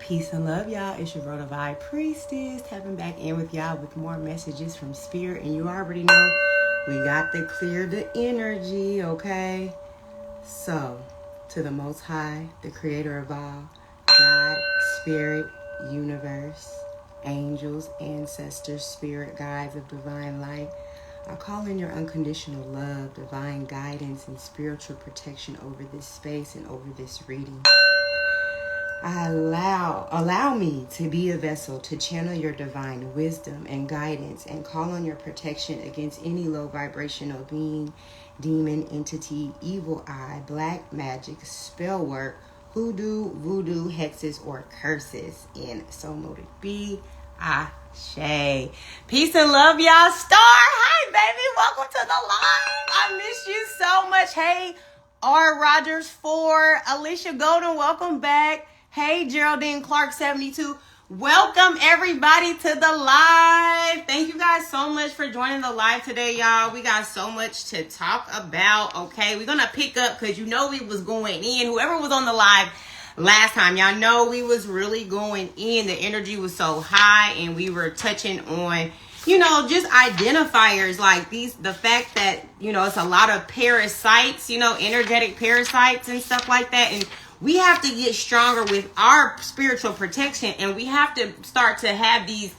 Peace and love, y'all. It's your Divine Priestess tapping back in with y'all with more messages from Spirit. And you already know we got to clear the energy, okay? So, to the Most High, the Creator of all, God, Spirit, Universe, angels, ancestors, spirit guides of divine light, I call in your unconditional love, divine guidance, and spiritual protection over this space and over this reading. Allow me to be a vessel to channel your divine wisdom and guidance and call on your protection against any low vibrational being, demon, entity, evil eye, black magic, spell work, hoodoo, voodoo, hexes, or curses. And so mote it be. Ashe. Peace and love, y'all. Star, hi baby, welcome to the live. I miss you so much. Hey, R. Rogers 4, Alicia Golden, welcome back. Hey, Geraldine Clark 72. Welcome everybody to the live. Thank you guys so much for joining the live today, y'all. We got so much to talk about. Okay, we're gonna pick up because you know we was going in. Whoever was on the live last time, y'all know we was really going in. The energy was so high, and we were touching on, you know, just identifiers like these, the fact that, you know, it's a lot of parasites, you know, energetic parasites and stuff like that. And we have to get stronger with our spiritual protection, and we have to start to have these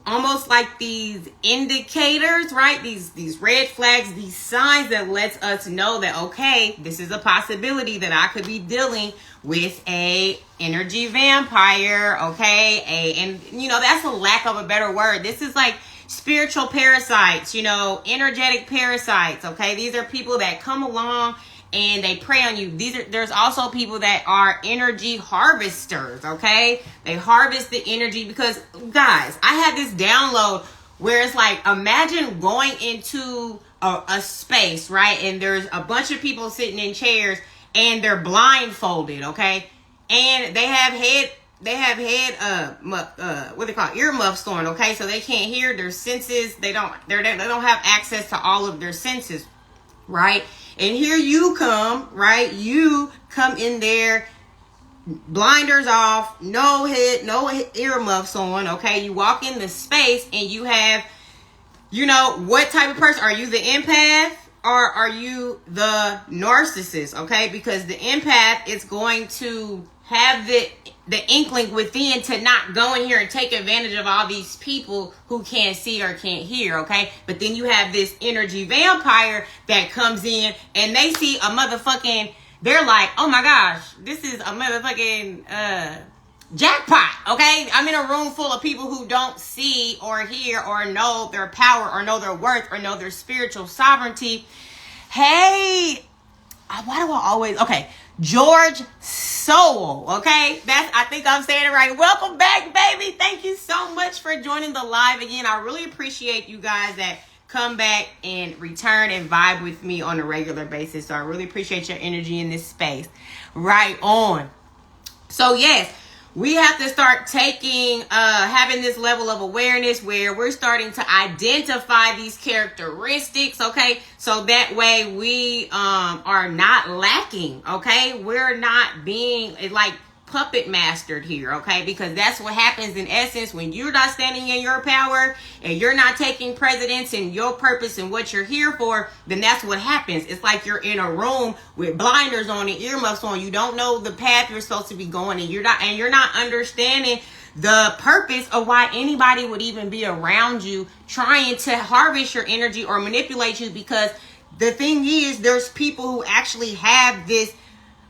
almost like these indicators, right? These red flags, these signs that lets us know that, okay, this is a possibility that I could be dealing with a energy vampire, okay? And you know, that's a lack of a better word. This is like spiritual parasites, you know, energetic parasites, okay? These are people that come along and they prey on you. There's also people that are energy harvesters, okay? They harvest the energy because, guys, I had this download where it's like, imagine going into a space, right? And there's a bunch of people sitting in chairs and they're blindfolded, okay? And they have what they call earmuffs on, okay? So they can't hear their senses. They don't have access to all of their senses, right? And here you come, right? You come in there, blinders off, no earmuffs on, okay? You walk in the space and you have, you know, what type of person? Are you the empath or are you the narcissist, okay? Because the empath is going to have the inkling within to not go in here and take advantage of all these people who can't see or can't hear, okay? But then you have this energy vampire that comes in and they see a motherfucking, they're like, oh my gosh, this is a motherfucking jackpot, okay? I'm in a room full of people who don't see or hear or know their power or know their worth or know their spiritual sovereignty. Hey, why do I always, okay, George Soul, okay? I think I'm saying it right. Welcome back, baby. Thank you so much for joining the live again. I really appreciate you guys that come back and return and vibe with me on a regular basis. So I really appreciate your energy in this space. Right on. So yes, we have to start having this level of awareness where we're starting to identify these characteristics, okay? So that way we are not lacking, okay? We're not being like puppet mastered here, okay? Because that's what happens in essence when you're not standing in your power and you're not taking precedence in your purpose and what you're here for, then that's what happens. It's like you're in a room with blinders on and earmuffs on. You don't know the path you're supposed to be going, and you're not understanding the purpose of why anybody would even be around you trying to harvest your energy or manipulate you. Because the thing is, there's people who actually have this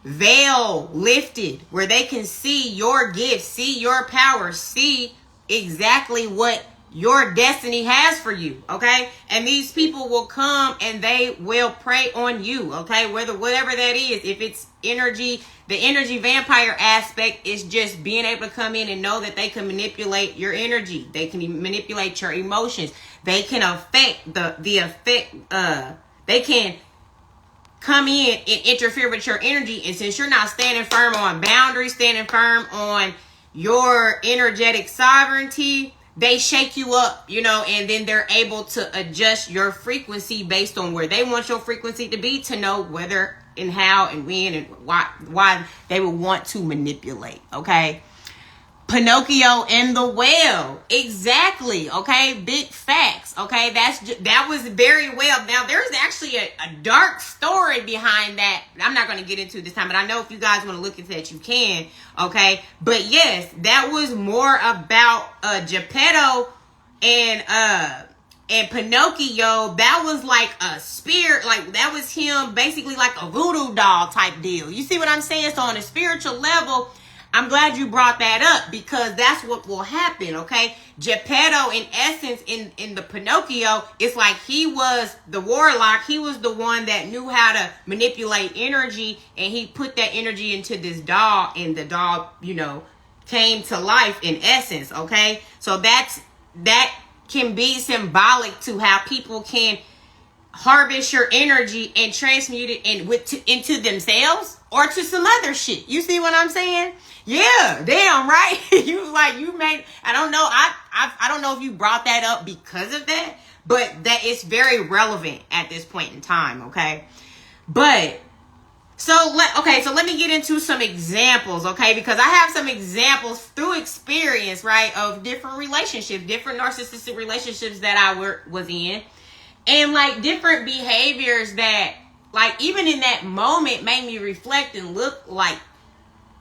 veil lifted where they can see your gifts, see your power, see exactly what your destiny has for you, okay? And these people will come and they will prey on you, okay? Whatever that is, if it's energy, the energy vampire aspect is just being able to come in and know that they can manipulate your energy. They can manipulate your emotions. They can affect they can come in and interfere with your energy. And since you're not standing firm on boundaries, standing firm on your energetic sovereignty, they shake you up, you know, and then they're able to adjust your frequency based on where they want your frequency to be, to know whether and how and when and why they would want to manipulate, okay? Pinocchio and the whale. Exactly. Okay. Big facts. Okay. That was very well. Now there's actually a dark story behind that. I'm not going to get into this time, but I know if you guys want to look into that, you can. Okay. But yes, that was more about Geppetto and Pinocchio. That was like a spirit, like that was him basically like a voodoo doll type deal. You see what I'm saying? So on a spiritual level, I'm glad you brought that up, because that's what will happen, okay? Geppetto, in essence, in the Pinocchio, it's like he was the warlock. He was the one that knew how to manipulate energy, and he put that energy into this doll, and the doll, came to life in essence, okay? So that can be symbolic to how people can harvest your energy and transmute it into themselves or to some other shit. You see what I'm saying? Yeah, damn right. I don't know. I don't know if you brought that up because of that, but that is very relevant at this point in time. Okay, but so let me get into some examples. Okay, because I have some examples through experience, right, of different relationships, different narcissistic relationships that I was in, and like different behaviors that, like, even in that moment made me reflect and look like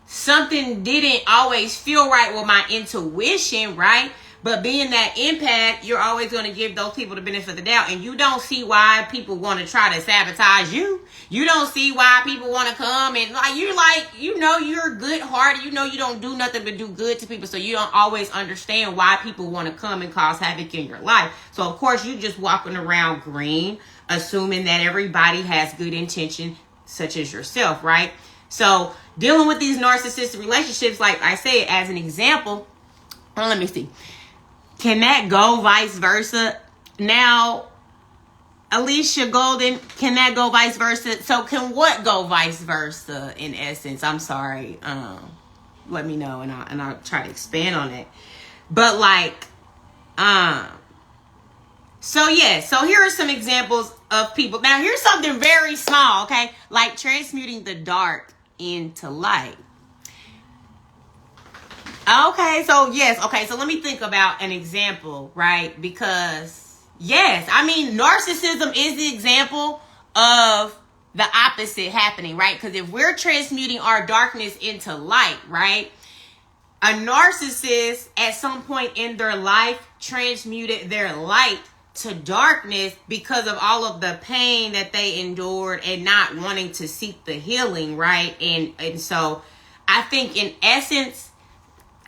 something didn't always feel right with my intuition, right? But being that empath, you're always going to give those people the benefit of the doubt. And you don't see why people want to try to sabotage you. You don't see why people want to come and you're good hearted. You don't do nothing but do good to people. So you don't always understand why people want to come and cause havoc in your life. So of course you just walking around green, assuming that everybody has good intention, such as yourself, right? So dealing with these narcissistic relationships, like I said, as an example, let me see. Can that go vice versa? Now, Alicia Golden, can that go vice versa? So can what go vice versa in essence? I'm sorry. Let me know and I'll try to expand on it. But so here are some examples of people. Now here's something very small, okay? Like transmuting the dark into light. So let me think about an example, right? Because yes, narcissism is the example of the opposite happening, right? Because if we're transmuting our darkness into light, right? A narcissist at some point in their life transmuted their light to darkness because of all of the pain that they endured and not wanting to seek the healing, right? And so I think in essence,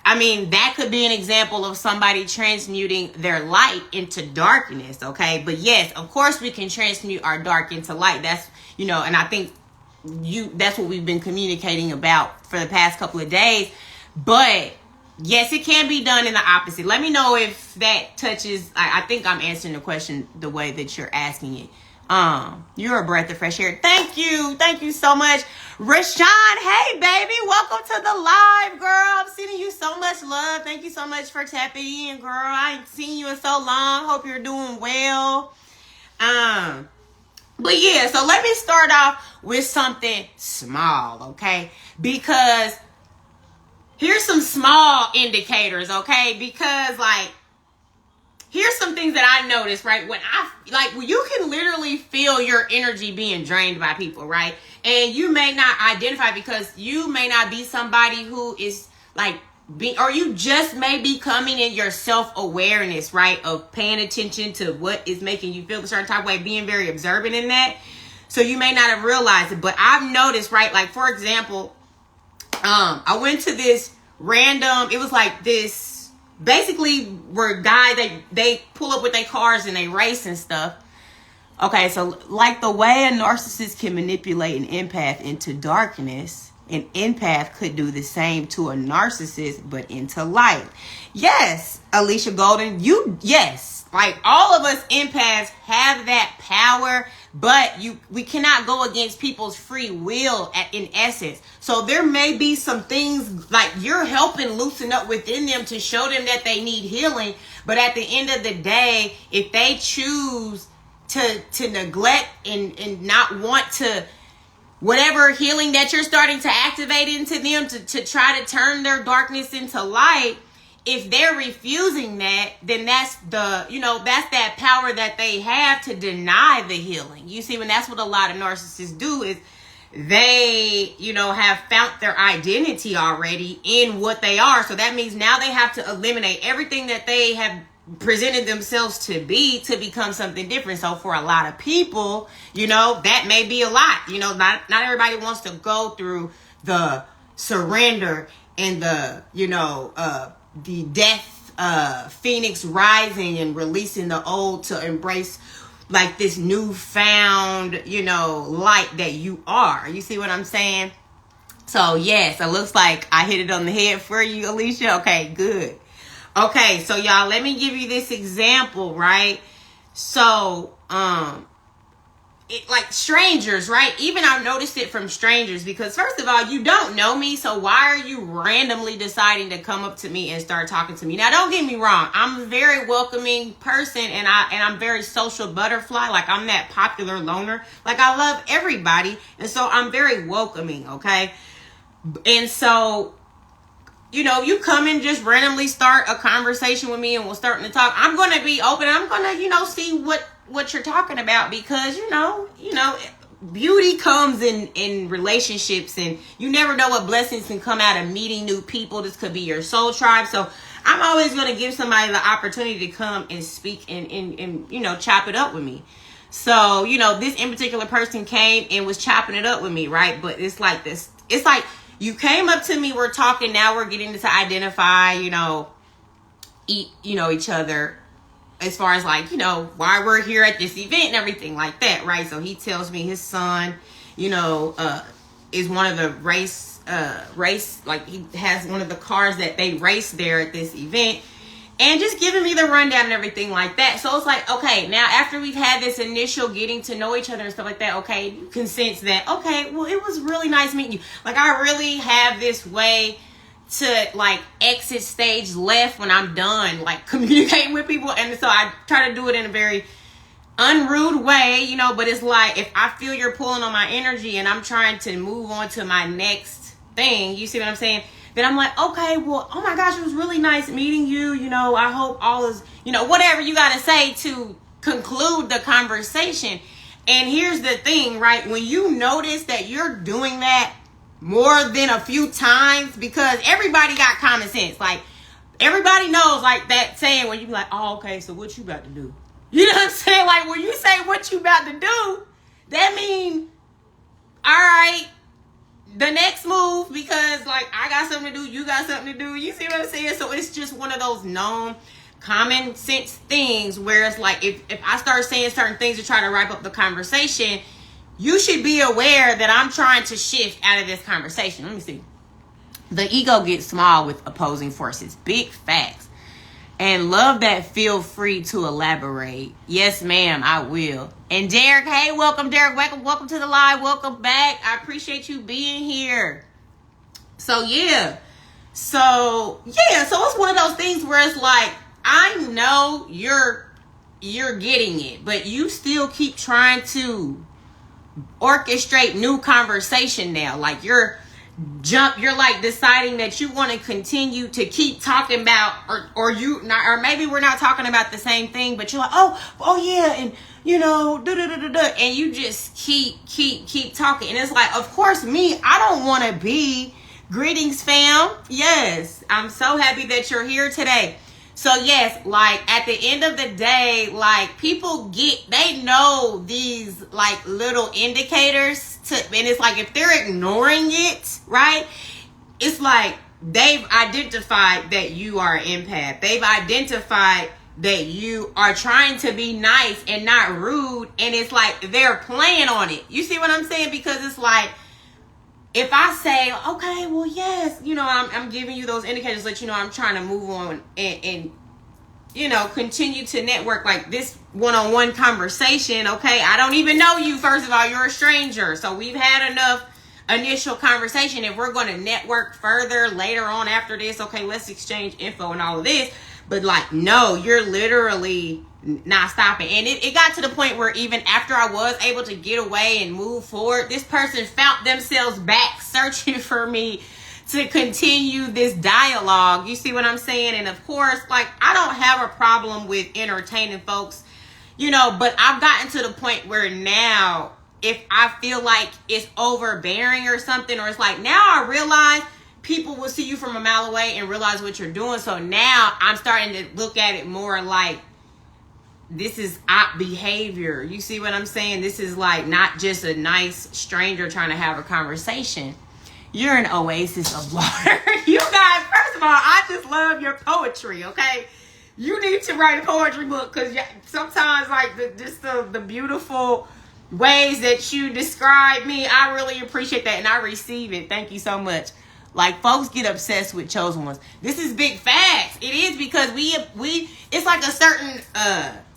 that could be an example of somebody transmuting their light into darkness, okay? But yes, of course we can transmute our dark into light. That's, and I think that's what we've been communicating about for the past couple of days. But yes, it can be done in the opposite. Let me know if that touches. I think I'm answering the question the way that you're asking it. You're a breath of fresh air. Thank you so much, Rashawn. Hey baby, welcome to the live, girl. I'm sending you so much love. Thank you so much for tapping in, girl. I ain't seen you in so long. Hope you're doing well. But yeah, so let me start off with something small, okay? Because here's some small indicators, okay? Because here's some things that I noticed, right? When you can literally feel your energy being drained by people, right? And you may not identify because you may not be somebody who is or you just may be coming in your self-awareness, right? Of paying attention to what is making you feel a certain type of way, being very observant in that. So you may not have realized it, but I've noticed, right? Like, for example, I went to this random, it was like this, basically where guys, they pull up with their cars and they race and stuff. Okay, so like the way a narcissist can manipulate an empath into darkness, an empath could do the same to a narcissist, but into light. Yes, Alicia Golden, yes. Like, all of us empaths have that power, but we cannot go against people's free will in essence. So there may be some things like you're helping loosen up within them to show them that they need healing. But at the end of the day, if they choose to neglect and not want to whatever healing that you're starting to activate into them to try to turn their darkness into light, if they're refusing that, then that's that's that power that they have to deny the healing. You see, when that's what a lot of narcissists do, is they, have found their identity already in what they are. So that means now they have to eliminate everything that they have presented themselves to become something different. So for a lot of people, that may be a lot. Not everybody wants to go through the surrender and the death, phoenix rising and releasing the old to embrace like this newfound, light that you are. You see what I'm saying? So yes, it looks like I hit it on the head for you, Alicia. Okay, good. Okay, so y'all, let me give you this example, right? So, like strangers, right? Even I've noticed it from strangers, because first of all, you don't know me, so why are you randomly deciding to come up to me and start talking to me? Now, don't get me wrong. I'm a very welcoming person, and I'm very social butterfly. Like, I'm that popular loner. Like, I love everybody, and so I'm very welcoming, okay? And so, you come and just randomly start a conversation with me and we're starting to talk. I'm going to be open. I'm going to, see what you're talking about, because, beauty comes in relationships, and you never know what blessings can come out of meeting new people. This could be your soul tribe. So I'm always going to give somebody the opportunity to come and speak and chop it up with me. So, this in particular person came and was chopping it up with me, right? But it's like this. It's like, you came up to me, we're talking, now we're getting to identify, each other as far as like, why we're here at this event and everything like that, right? So he tells me his son, is one of the race, like he has one of the cars that they race there at this event. And just giving me the rundown and everything like that. So it's like, okay, now after we've had this initial getting to know each other and stuff like that, okay, you can sense that, okay, well, it was really nice meeting you. Like, I really have this way to, like, exit stage left when I'm done, like, communicating with people. And so I try to do it in a very unrude way, but it's like, if I feel you're pulling on my energy and I'm trying to move on to my next thing, you see what I'm saying? Then I'm like, okay, well, oh my gosh, it was really nice meeting you. I hope all is, whatever you got to say to conclude the conversation. And here's the thing, right? When you notice that you're doing that more than a few times, because everybody got common sense. Like, everybody knows, like, that saying when you be like, oh, okay, so what you about to do? You know what I'm saying? Like, when you say what you about to do, that means, all right, the next move, because like I got something to do, you got something to do. You see what I'm saying? So it's just one of those known common sense things where it's like, if I start saying certain things to try to wrap up the conversation, you should be aware that I'm trying to shift out of this conversation. Let me see. The ego gets small with opposing forces. Big facts. And love that. Feel free to elaborate. Yes, ma'am, I will. And Derek, hey, welcome, Derek. Welcome to the live. Welcome back. I appreciate you being here. So yeah. So it's one of those things where it's like, I know you're getting it, but you still keep trying to orchestrate new conversation now. Like you're like deciding that you want to continue to keep talking about, or maybe we're not talking about the same thing, but you're like, oh yeah, and and you just keep talking. And it's like, of course, I don't want to be. Greetings, fam. Yes, I'm so happy that you're here today. So yes, like at the end of the day, like people they know these like little indicators and it's like if they're ignoring it, right? It's like they've identified that you are an empath. They've identified that you are trying to be nice and not rude, and it's like they're playing on it. You see what I'm saying? Because it's like, if I say, okay, well, yes, I'm giving you those indicators, let you know I'm trying to move on and continue to network like this one-on-one conversation, okay? I don't even know you, first of all. You're a stranger. So we've had enough initial conversation. If we're going to network further later on after this, okay, let's exchange info and all of this. But like, no, you're literally not stopping. And it got to the point where even after I was able to get away and move forward, this person found themselves back searching for me to continue this dialogue. You see what I'm saying? And of course, like, I don't have a problem with entertaining folks, you know, but I've gotten to the point where now, if I feel like it's overbearing or something, or it's like, now I realize people will see you from a mile away and realize what you're doing. So now I'm starting to look at it more like, this is op behavior. You see what I'm saying? This is like not just a nice stranger trying to have a conversation. You're an oasis of water. You guys, first of all, I just love your poetry, okay? You need to write a poetry book, because sometimes like the beautiful ways that you describe me, I really appreciate that, and I receive it. Thank you so much. Like, folks get obsessed with chosen ones. This is big facts. It is, because we it's like a certain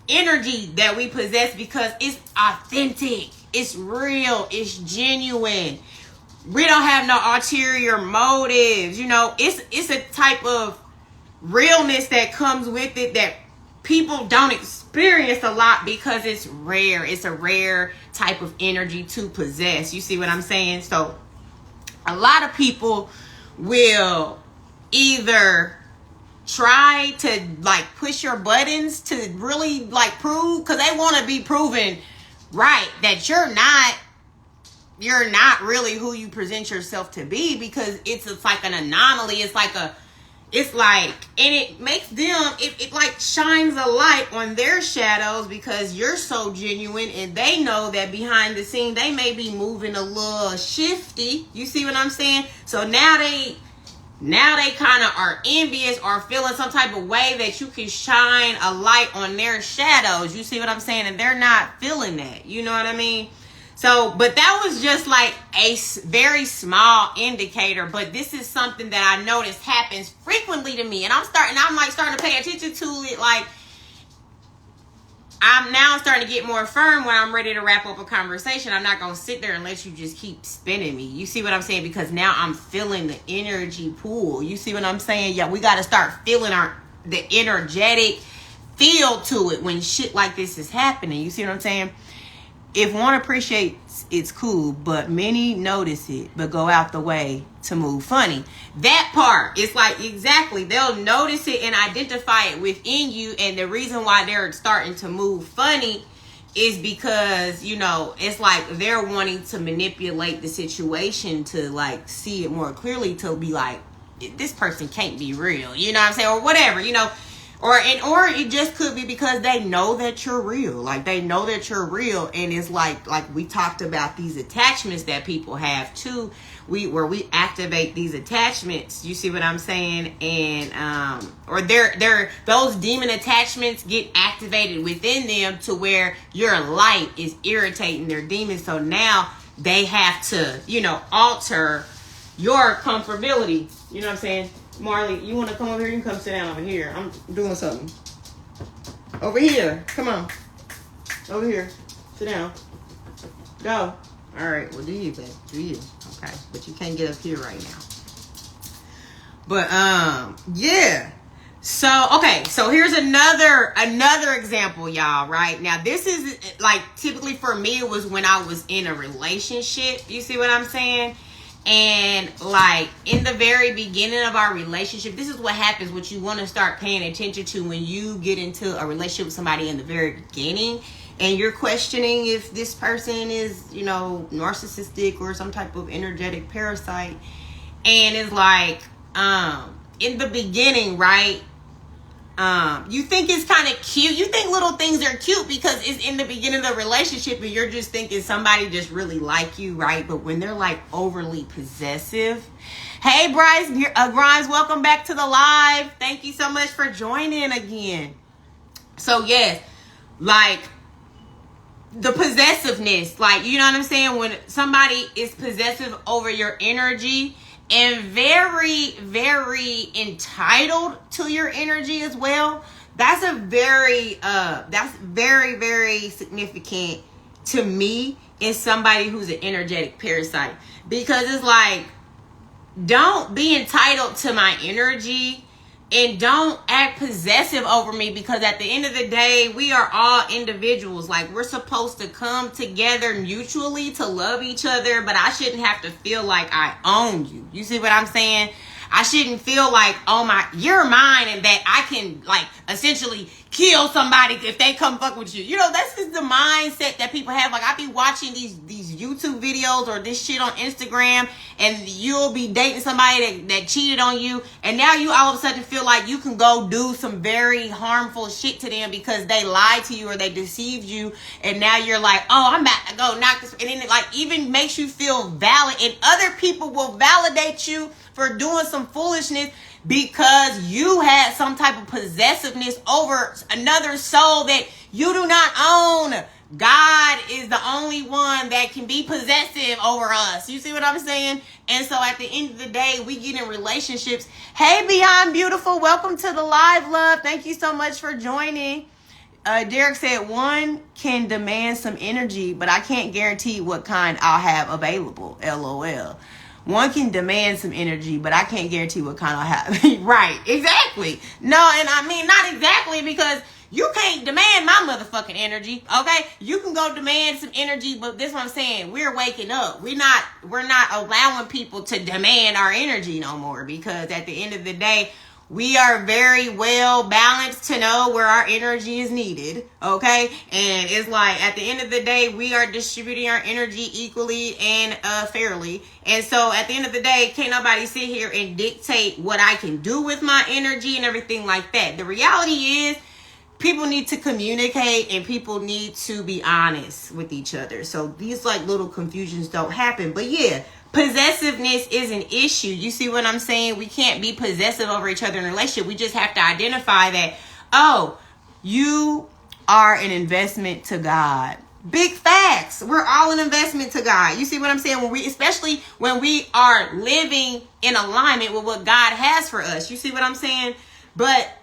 energy that we possess, because it's authentic, it's real, it's genuine. We don't have no ulterior motives. You know, it's a type of realness that comes with it that people don't experience a lot, because it's rare. It's a rare type of energy to possess. You see what I'm saying? So a lot of people will either try to like push your buttons to really like prove, because they want to be proven right that you're not really who you present yourself to be, because it's like an anomaly. It's like, and it makes them, it like shines a light on their shadows, because you're so genuine, and they know that behind the scene they may be moving a little shifty. You see what I'm saying? So now they kind of are envious or feeling some type of way that you can shine a light on their shadows. You see what I'm saying? And they're not feeling that. You know what I mean? So, but that was just like a very small indicator. But this is something that I noticed happens frequently to me. And I'm starting to pay attention to it. Like, I'm now starting to get more firm when I'm ready to wrap up a conversation. I'm not going to sit there and let you just keep spinning me. You see what I'm saying? Because now I'm feeling the energy pool. You see what I'm saying? Yeah, we got to start feeling the energetic feel to it when shit like this is happening. You see what I'm saying? If one appreciates, it's cool, but many notice it, but go out the way to move funny. That part, it's like, exactly, they'll notice it and identify it within you. And the reason why they're starting to move funny is because, you know, it's like they're wanting to manipulate the situation to like see it more clearly, to be like, this person can't be real, you know what I'm saying? Or whatever, you know. Or it just could be because they know that you're real. Like, they know that you're real. And it's like we talked about these attachments that people have too. Where we activate these attachments. You see what I'm saying? And or those demon attachments get activated within them to where your light is irritating their demons. So now they have to, you know, alter your comfortability. You know what I'm saying? Marley, you want to come over here? You can come sit down over here. I'm doing something. Over here. Come on. Over here. Sit down. Go. All right. Well, do you, babe? Do you? Okay. But you can't get up here right now. But, yeah. So, okay. So, here's another example, y'all, right? Now, this is, like, typically for me, it was when I was in a relationship. You see what I'm saying? And like in the very beginning of our relationship, this is what happens, what you want to start paying attention to when you get into a relationship with somebody in the very beginning, and you're questioning if this person is, you know, narcissistic or some type of energetic parasite. And it's like, in the beginning, right? You think it's kind of cute. You think little things are cute because it's in the beginning of the relationship and you're just thinking somebody just really like you, right? But when they're like overly possessive. Hey, Bryce Grimes, welcome back to the live. Thank you so much for joining again. So yes, like the possessiveness, like, you know what I'm saying? When somebody is possessive over your energy, and very, very entitled to your energy as well. That's very, very significant to me in somebody who's an energetic parasite. Because it's like, don't be entitled to my energy And don't act possessive over me, because at the end of the day, we are all individuals. Like, we're supposed to come together mutually to love each other, but I shouldn't have to feel like I own you. You see what I'm saying? I shouldn't feel like, oh my, you're mine, and that I can, like, essentially kill somebody if they come fuck with you. You know, that's just the mindset that people have. Like, I be watching these YouTube videos or this shit on Instagram, and you'll be dating somebody that cheated on you, and now you all of a sudden feel like you can go do some very harmful shit to them because they lied to you or they deceived you, and now you're like, oh, I'm about to go knock this, and then it, like, even makes you feel valid, and other people will validate you for doing some foolishness because you had some type of possessiveness over another soul that you do not own. God is the only one that can be possessive over us. You see what I'm saying? And so at the end of the day, we get in relationships. Hey, Beyond Beautiful, welcome to the live, love. Thank you so much for joining. Derek said, one can demand some energy, but I can't guarantee what kind I'll have available. LOL. One can demand some energy, but I can't guarantee what kind I have. Right, exactly. No, and I mean, not exactly, because you can't demand my motherfucking energy, okay? You can go demand some energy, but this is what I'm saying. We're waking up. We're not allowing people to demand our energy no more, because at the end of the day, we are very well balanced to know where our energy is needed, okay? And it's like, at the end of the day, we are distributing our energy equally and fairly. And so at the end of the day, can't nobody sit here and dictate what I can do with my energy and everything like that. The reality is, people need to communicate and people need to be honest with each other. So these like little confusions don't happen. But yeah, possessiveness is an issue. You see what I'm saying? We can't be possessive over each other in a relationship. We just have to identify that, oh, you are an investment to God. Big facts. We're all an investment to God. You see what I'm saying? Especially when we are living in alignment with what God has for us. You see what I'm saying? But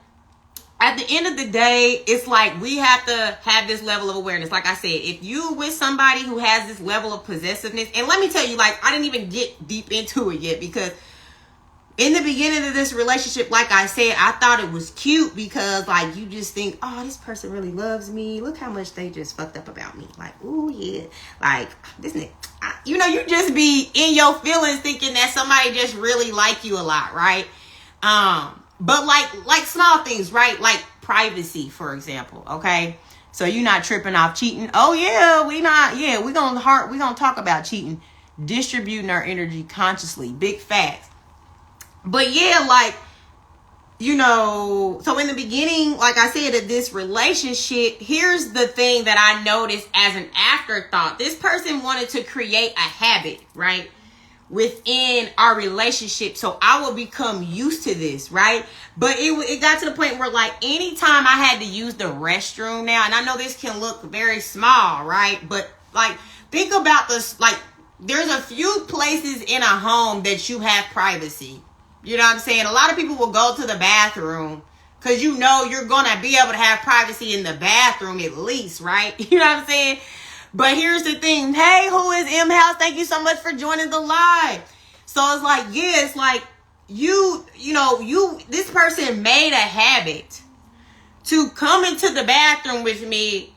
at the end of the day, it's like we have to have this level of awareness. Like I said, if you with somebody who has this level of possessiveness, and let me tell you, like, I didn't even get deep into it yet, because in the beginning of this relationship, like I said, I thought it was cute because, like, you just think, oh, this person really loves me. Look how much they just fucked up about me. Like, ooh, yeah. Like, this nigga, you know, you just be in your feelings thinking that somebody just really like you a lot, right? But like small things, right? Like privacy, for example. Okay. So you're not tripping off cheating. Oh yeah, we're gonna talk about cheating. Distributing our energy consciously. Big facts. But yeah, like, you know, so in the beginning, like I said, of this relationship, here's the thing that I noticed as an afterthought. This person wanted to create a habit, right, within our relationship, so I would become used to this, right? But it got to the point where, like, anytime I had to use the restroom now, and I know this can look very small, right? But, like, think about this, like, there's a few places in a home that you have privacy. You know what I'm saying? A lot of people will go to the bathroom because you know you're going to be able to have privacy in the bathroom at least, right? You know what I'm saying? But here's the thing. Hey, who is M House? Thank you so much for joining the live. So it's like, yeah, it's like this person made a habit to come into the bathroom with me.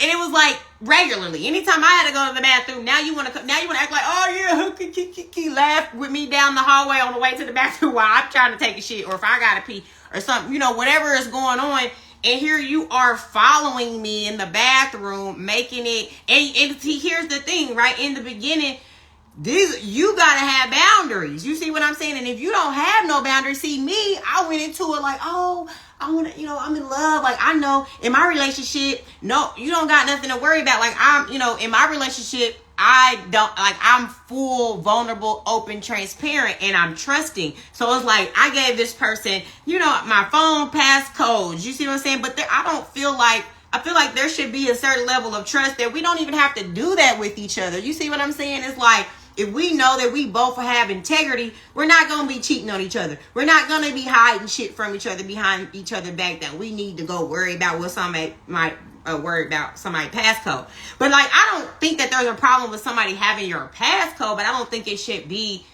And it was like regularly. Anytime I had to go to the bathroom, now you want to act like, oh yeah, laugh with me down the hallway on the way to the bathroom while I'm trying to take a shit, or if I gotta pee or something, whatever is going on. And here you are following me in the bathroom, making it. And see, here's the thing, right? In the beginning, you gotta have boundaries. You see what I'm saying? And if you don't have no boundaries, see me, I went into it like, oh, I want to, I'm in love. Like, I know in my relationship, no, you don't got nothing to worry about. Like, in my relationship, I'm full, vulnerable, open, transparent, and I'm trusting. So it's like, I gave this person, my phone passcodes. You see what I'm saying? But I feel like there should be a certain level of trust that we don't even have to do that with each other. You see what I'm saying? It's like, if we know that we both have integrity, we're not going to be cheating on each other. We're not going to be hiding shit from each other behind each other back that we need to go worry about what somebody might worry about, somebody's passcode. But, like, I don't think that there's a problem with somebody having your passcode, but I don't think it should be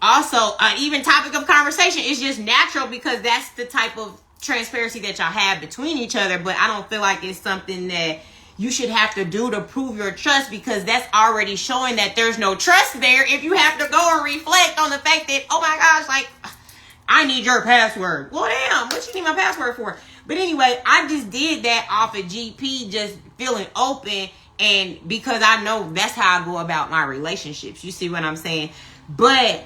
Also, even topic of conversation is just natural because that's the type of transparency that y'all have between each other. But I don't feel like it's something that you should have to do to prove your trust, because that's already showing that there's no trust there if you have to go and reflect on the fact that, oh my gosh, like, I need your password. Well, damn, what you need my password for? But anyway, I just did that off of GP, just feeling open, and because I know that's how I go about my relationships. You see what I'm saying? But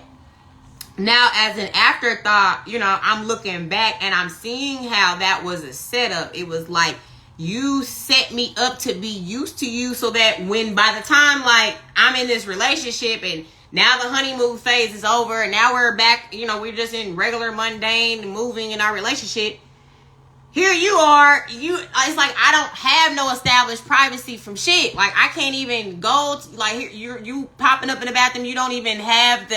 now, as an afterthought, you know, I'm looking back and I'm seeing how that was a setup. It was like, you set me up to be used to you so that when by the time like I'm in this relationship and now the honeymoon phase is over and now we're back, you know, we're just in regular mundane moving in our relationship. Here you are, it's like I don't have no established privacy from shit. Like I can't even go to, like here you popping up in the bathroom, you don't even have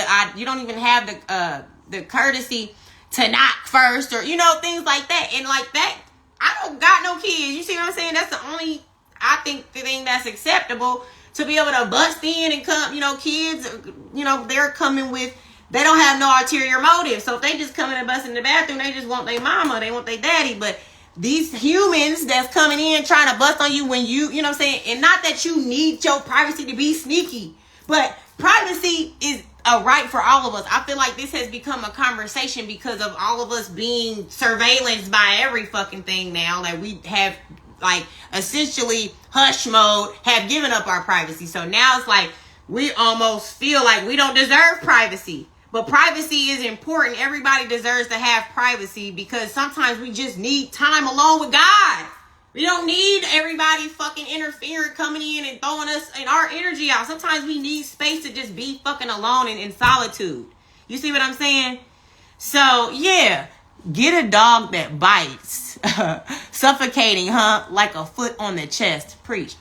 the courtesy to knock first, or you know, things like that. And like that, I don't got no kids. You see what I'm saying? That's the only, I think, the thing that's acceptable, to be able to bust in and come, you know, kids, you know, they're coming with, they don't have no ulterior motive. So if they just come in and bust in the bathroom, they just want their mama, they want their daddy. But these humans that's coming in trying to bust on you when you know what I'm saying? And not that you need your privacy to be sneaky, but privacy is a right for all of us. I feel like this has become a conversation because of all of us being surveillanced by every fucking thing now. That we have like essentially hush mode, have given up our privacy. So now it's like we almost feel like we don't deserve privacy. But privacy is important. Everybody deserves to have privacy because sometimes we just need time alone with God. We don't need everybody fucking interfering, coming in and throwing us and our energy out. Sometimes we need space to just be fucking alone and in solitude. You see what I'm saying? So, yeah. Get a dog that bites. Suffocating, huh? Like a foot on the chest. Preach.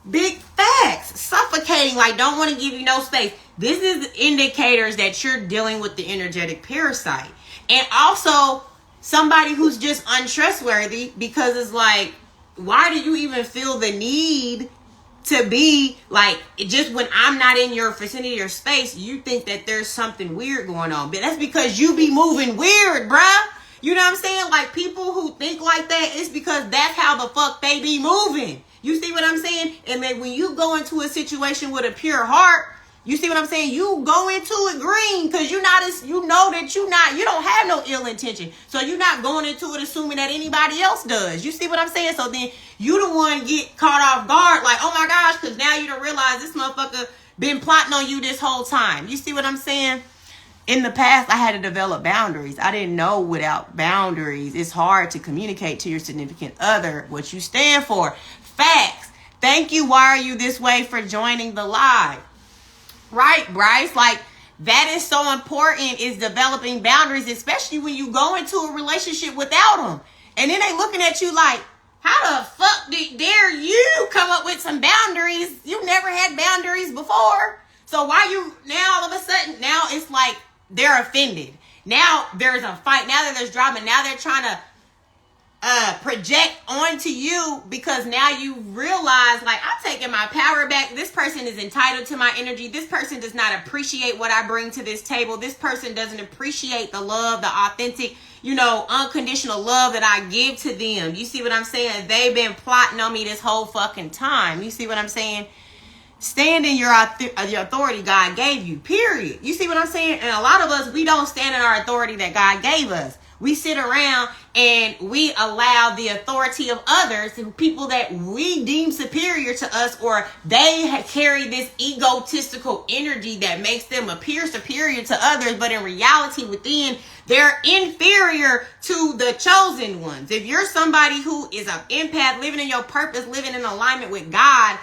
Big facts. Suffocating, like don't want to give you no space. This is indicators that you're dealing with the energetic parasite. And also somebody who's just untrustworthy, because it's like, why do you even feel the need to be like, just when I'm not in your vicinity or space, you think that there's something weird going on. But that's because you be moving weird, bruh. You know what I'm saying? Like people who think like that, it's because that's how the fuck they be moving. You see what I'm saying? And then when you go into a situation with a pure heart, you see what I'm saying? You go into it green because you know that you don't have no ill intention. So you're not going into it assuming that anybody else does. You see what I'm saying? So then you the one get caught off guard like, oh my gosh, because now you don't realize this motherfucker been plotting on you this whole time. You see what I'm saying? In the past, I had to develop boundaries. I didn't know without boundaries, it's hard to communicate to your significant other what you stand for. Facts. Thank you, Why Are You This Way, for joining the live. Right, Bryce? Like, that is so important, is developing boundaries, especially when you go into a relationship without them. And then they looking at you like, how the fuck dare you come up with some boundaries? You never had boundaries before. So why you, now all of a sudden, now it's like they're offended. Now there's a fight. Now that there's drama. Now they're trying to project onto you because now you realize, like, I'm taking my power back. This person is entitled to my energy. This person does not appreciate what I bring to this table. This person doesn't appreciate the love, the authentic, unconditional love that I give to them. You see what I'm saying? They've been plotting on me this whole fucking time. You see what I'm saying? Stand in your authority God gave you, period. You see what I'm saying? And a lot of us, we don't stand in our authority that God gave us. We sit around and we allow the authority of others and people that we deem superior to us, or they carry this egotistical energy that makes them appear superior to others, but in reality within, they're inferior to the chosen ones. If you're somebody who is an empath, living in your purpose, living in alignment with God,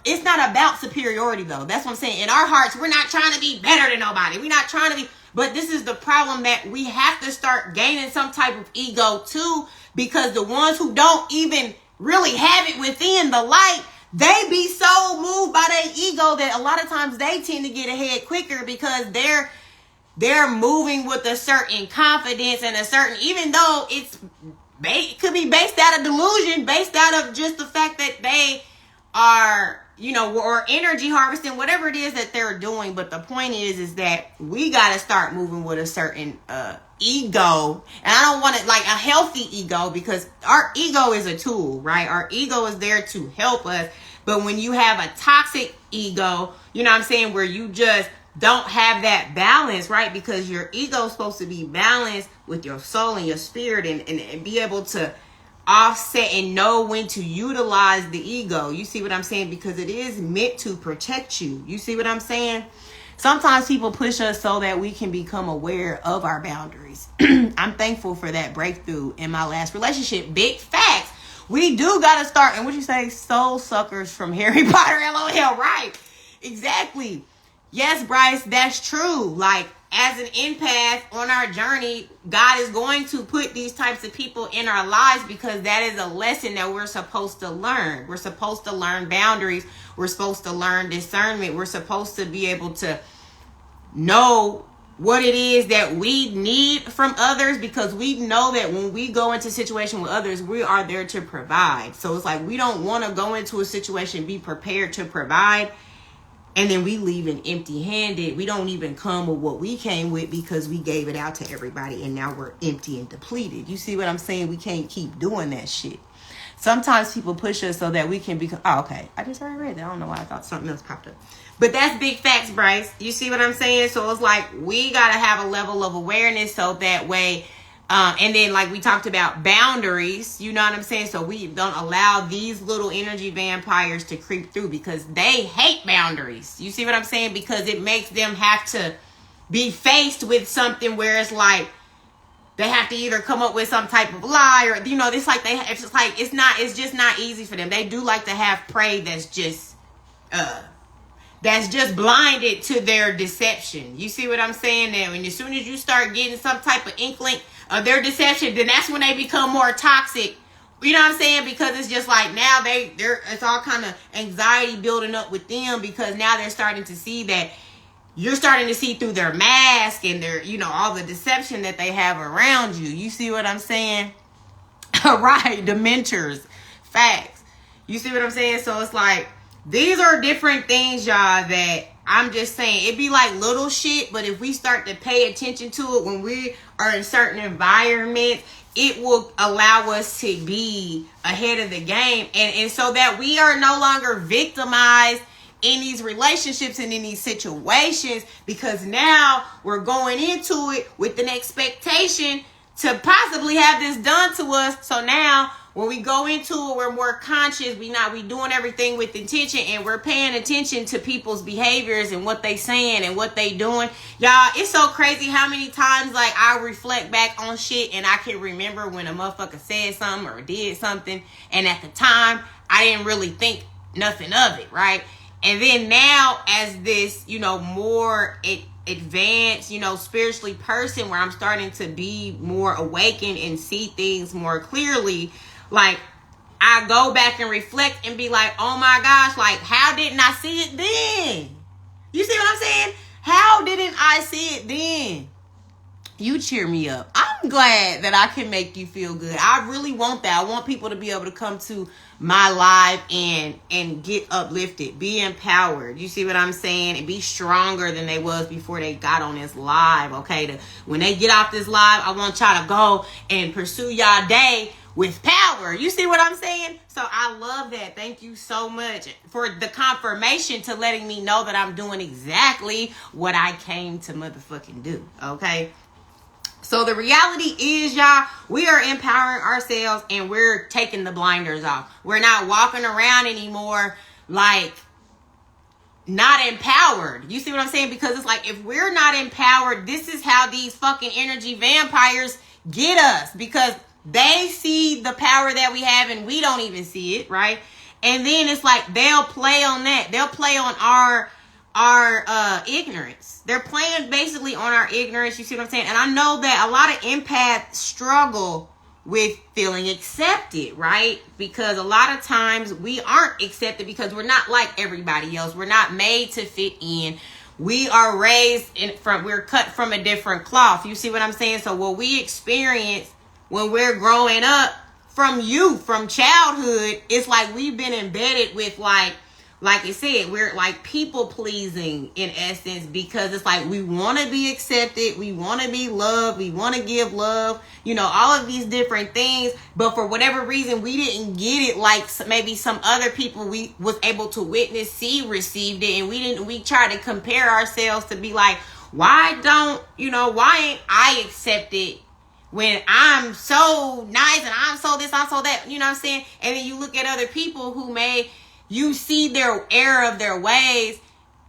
it's not about superiority though. That's what I'm saying. In our hearts, we're not trying to be better than nobody. We're not trying to be, but this is the problem, that we have to start gaining some type of ego too, because the ones who don't even really have it within the light, they be so moved by their ego that a lot of times they tend to get ahead quicker because they're moving with a certain confidence and a certain, even though it could be based out of delusion, based out of just the fact that they are or energy harvesting, whatever it is that they're doing. But the point is that we got to start moving with a certain ego. And I don't want it like a healthy ego, because our ego is a tool, right? Our ego is there to help us. But when you have a toxic ego, you know what I'm saying, where you just don't have that balance, right? Because your ego is supposed to be balanced with your soul and your spirit, and be able to offset and know when to utilize the ego. You see what I'm saying? Because it is meant to protect you. You see what I'm saying? Sometimes people push us so that we can become aware of our boundaries. I'm thankful for that breakthrough in my last relationship. Big facts. We do got to start. And what you say? Soul suckers from Harry Potter. LOL. Right. Exactly. Yes, Bryce, that's true. Like, as an empath on our journey, God is going to put these types of people in our lives, because that is a lesson that we're supposed to learn. We're supposed to learn boundaries. We're supposed to learn discernment. We're supposed to be able to know what it is that we need from others, because we know that when we go into a situation with others, we are there to provide. So it's like, we don't want to go into a situation, be prepared to provide, and then we leaving empty-handed. We don't even come with what we came with, because we gave it out to everybody, and now we're empty and depleted. You see what I'm saying? We can't keep doing that shit. Sometimes people push us so that we can become... Oh, okay. I just already read that. I don't know why I thought something else popped up. But that's big facts, Bryce. You see what I'm saying? So it's like, we got to have a level of awareness, so that way... and then, like we talked about, boundaries, you know what I'm saying? So we don't allow these little energy vampires to creep through, because they hate boundaries. You see what I'm saying? Because it makes them have to be faced with something where it's like, they have to either come up with some type of lie, or, it's just not easy for them. They do like to have prey that's just blinded to their deception. You see what I'm saying? Now, and as soon as you start getting some type of inkling of their deception, then that's when they become more toxic. You know what I'm saying? Because it's just like, now it's all kind of anxiety building up with them, because now they're starting to see that you're starting to see through their mask and their, all the deception that they have around you. You see what I'm saying? Right. Dementors. Facts. You see what I'm saying? So it's like, these are different things, y'all, that I'm just saying, it'd be like little shit, but if we start to pay attention to it when we are in certain environments, it will allow us to be ahead of the game. And so that we are no longer victimized in these relationships and in these situations, because now we're going into it with an expectation to possibly have this done to us. So now when we go into it, we're more conscious. We doing everything with intention, and we're paying attention to people's behaviors and what they saying and what they doing. Y'all, it's so crazy how many times, like, I reflect back on shit and I can remember when a motherfucker said something or did something, and at the time I didn't really think nothing of it, right? And then now, as this, more advanced, spiritually person, where I'm starting to be more awakened and see things more clearly, like, I go back and reflect and be like, oh my gosh, like, how didn't I see it then? You see what I'm saying? How didn't I see it then? You cheer me up. I'm glad that I can make you feel good. I really want that. I want people to be able to come to my live and get uplifted, be empowered. You see what I'm saying? And be stronger than they was before they got on this live, okay? When they get off this live, I want y'all to go and pursue y'all day with power. You see what I'm saying? So I love that. Thank you so much for the confirmation, to letting me know that I'm doing exactly what I came to motherfucking do, okay? So the reality is, y'all, we are empowering ourselves, and we're taking the blinders off. We're not walking around anymore like not empowered. You see what I'm saying? Because it's like, if we're not empowered, this is how these fucking energy vampires get us, because they see the power that we have and we don't even see it, right? And then it's like, they'll play on that. They'll play on our ignorance. They're playing basically on our ignorance. You see what I'm saying? And I know that a lot of empaths struggle with feeling accepted, right? Because a lot of times we aren't accepted because we're not like everybody else. We're not made to fit in. We are raised we're cut from a different cloth. You see what I'm saying? So what we experience when we're growing up, from youth, from childhood, it's like we've been embedded with, like, like I said, we're like people pleasing in essence, because it's like we want to be accepted, we want to be loved, we want to give love, you know, all of these different things. But for whatever reason, we didn't get it like maybe some other people we was able to witness, see, received it, and we tried to compare ourselves to be like, why ain't I accepted when I'm so nice and I'm so this, I'm so that, you know what I'm saying? And then you look at other people who you see their error of their ways,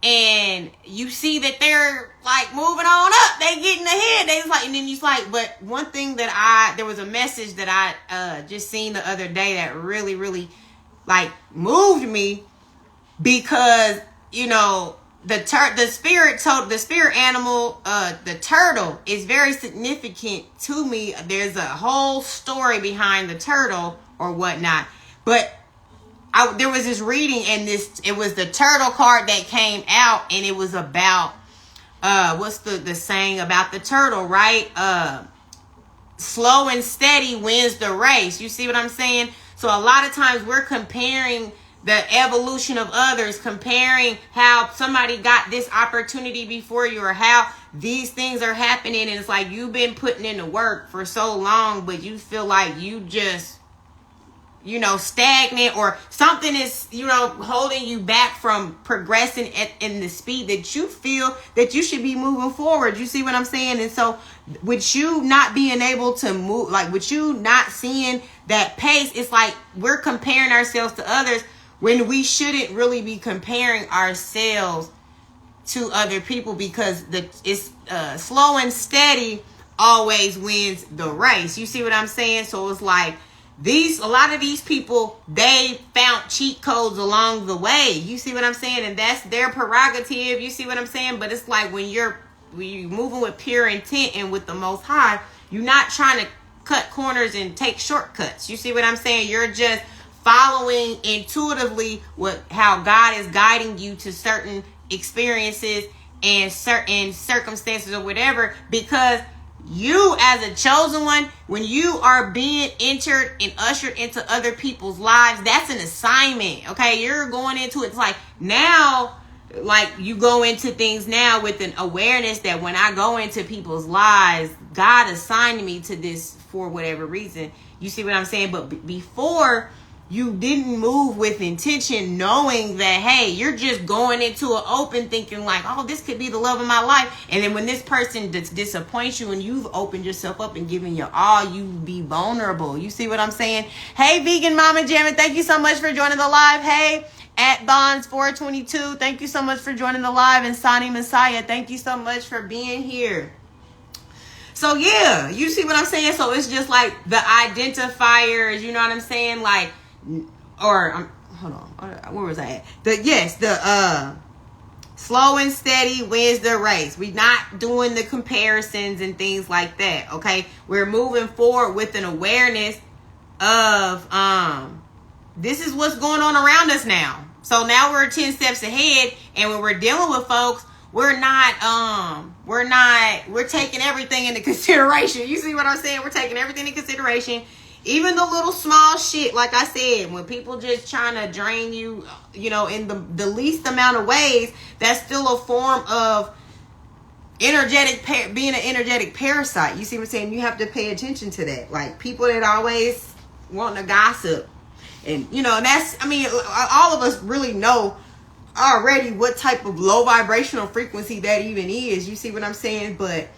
and you see that they're like moving on up, they getting ahead, they like, and then you like, but one thing that there was a message that I just seen the other day that really, really like moved me, because, you know, the spirit animal, the turtle, is very significant to me. There's a whole story behind the turtle or whatnot, but there was this reading, and it was the turtle card that came out, and it was about what's the saying about the turtle, right? Slow and steady wins the race. You see what I'm saying? So a lot of times we're comparing the evolution of others, comparing how somebody got this opportunity before you, or how these things are happening, and it's like you've been putting in the work for so long, but you feel like you just, you know, stagnant, or something is, you know, holding you back from progressing in the speed that you feel that you should be moving forward. You see what I'm saying? And so with you not being able to move, like with you not seeing that pace, it's like we're comparing ourselves to others when we shouldn't really be comparing ourselves to other people, because it's slow and steady always wins the race. You see what I'm saying? So it's like a lot of these people, they found cheat codes along the way. You see what I'm saying? And that's their prerogative. You see what I'm saying? But it's like when you're moving with pure intent and with the Most High, you're not trying to cut corners and take shortcuts. You see what I'm saying? You're just following intuitively how God is guiding you to certain experiences and certain circumstances or whatever, because you as a chosen one, when you are being entered and ushered into other people's lives, that's an assignment. Okay, you're going into it. It's like now, like you go into things now with an awareness that when I go into people's lives, God assigned me to this for whatever reason. You see what I'm saying? But before, you didn't move with intention, knowing that, hey, you're just going into an open thinking like, oh, this could be the love of my life. And then when this person disappoints you and you've opened yourself up and given your all, you be vulnerable. You see what I'm saying? Hey, Vegan Mama Jammin', thank you so much for joining the live. Hey, at Bonds 422, thank you so much for joining the live. And Santi Messiah, thank you so much for being here. So yeah, you see what I'm saying? So it's just like the identifiers, you know what I'm saying? Like, or hold on, where was I at? The slow and steady wins the race. We're not doing the comparisons and things like that. Okay, we're moving forward with an awareness of this is what's going on around us now. So now we're 10 steps ahead, and when we're dealing with folks, we're taking everything into consideration. You see what I'm saying? We're taking everything into consideration. Even the little small shit, like I said, when people just trying to drain you, you know, in the least amount of ways, that's still a form of being an energetic parasite. You see what I'm saying? You have to pay attention to that. Like people that always want to gossip. And, you know, all of us really know already what type of low vibrational frequency that even is. You see what I'm saying? But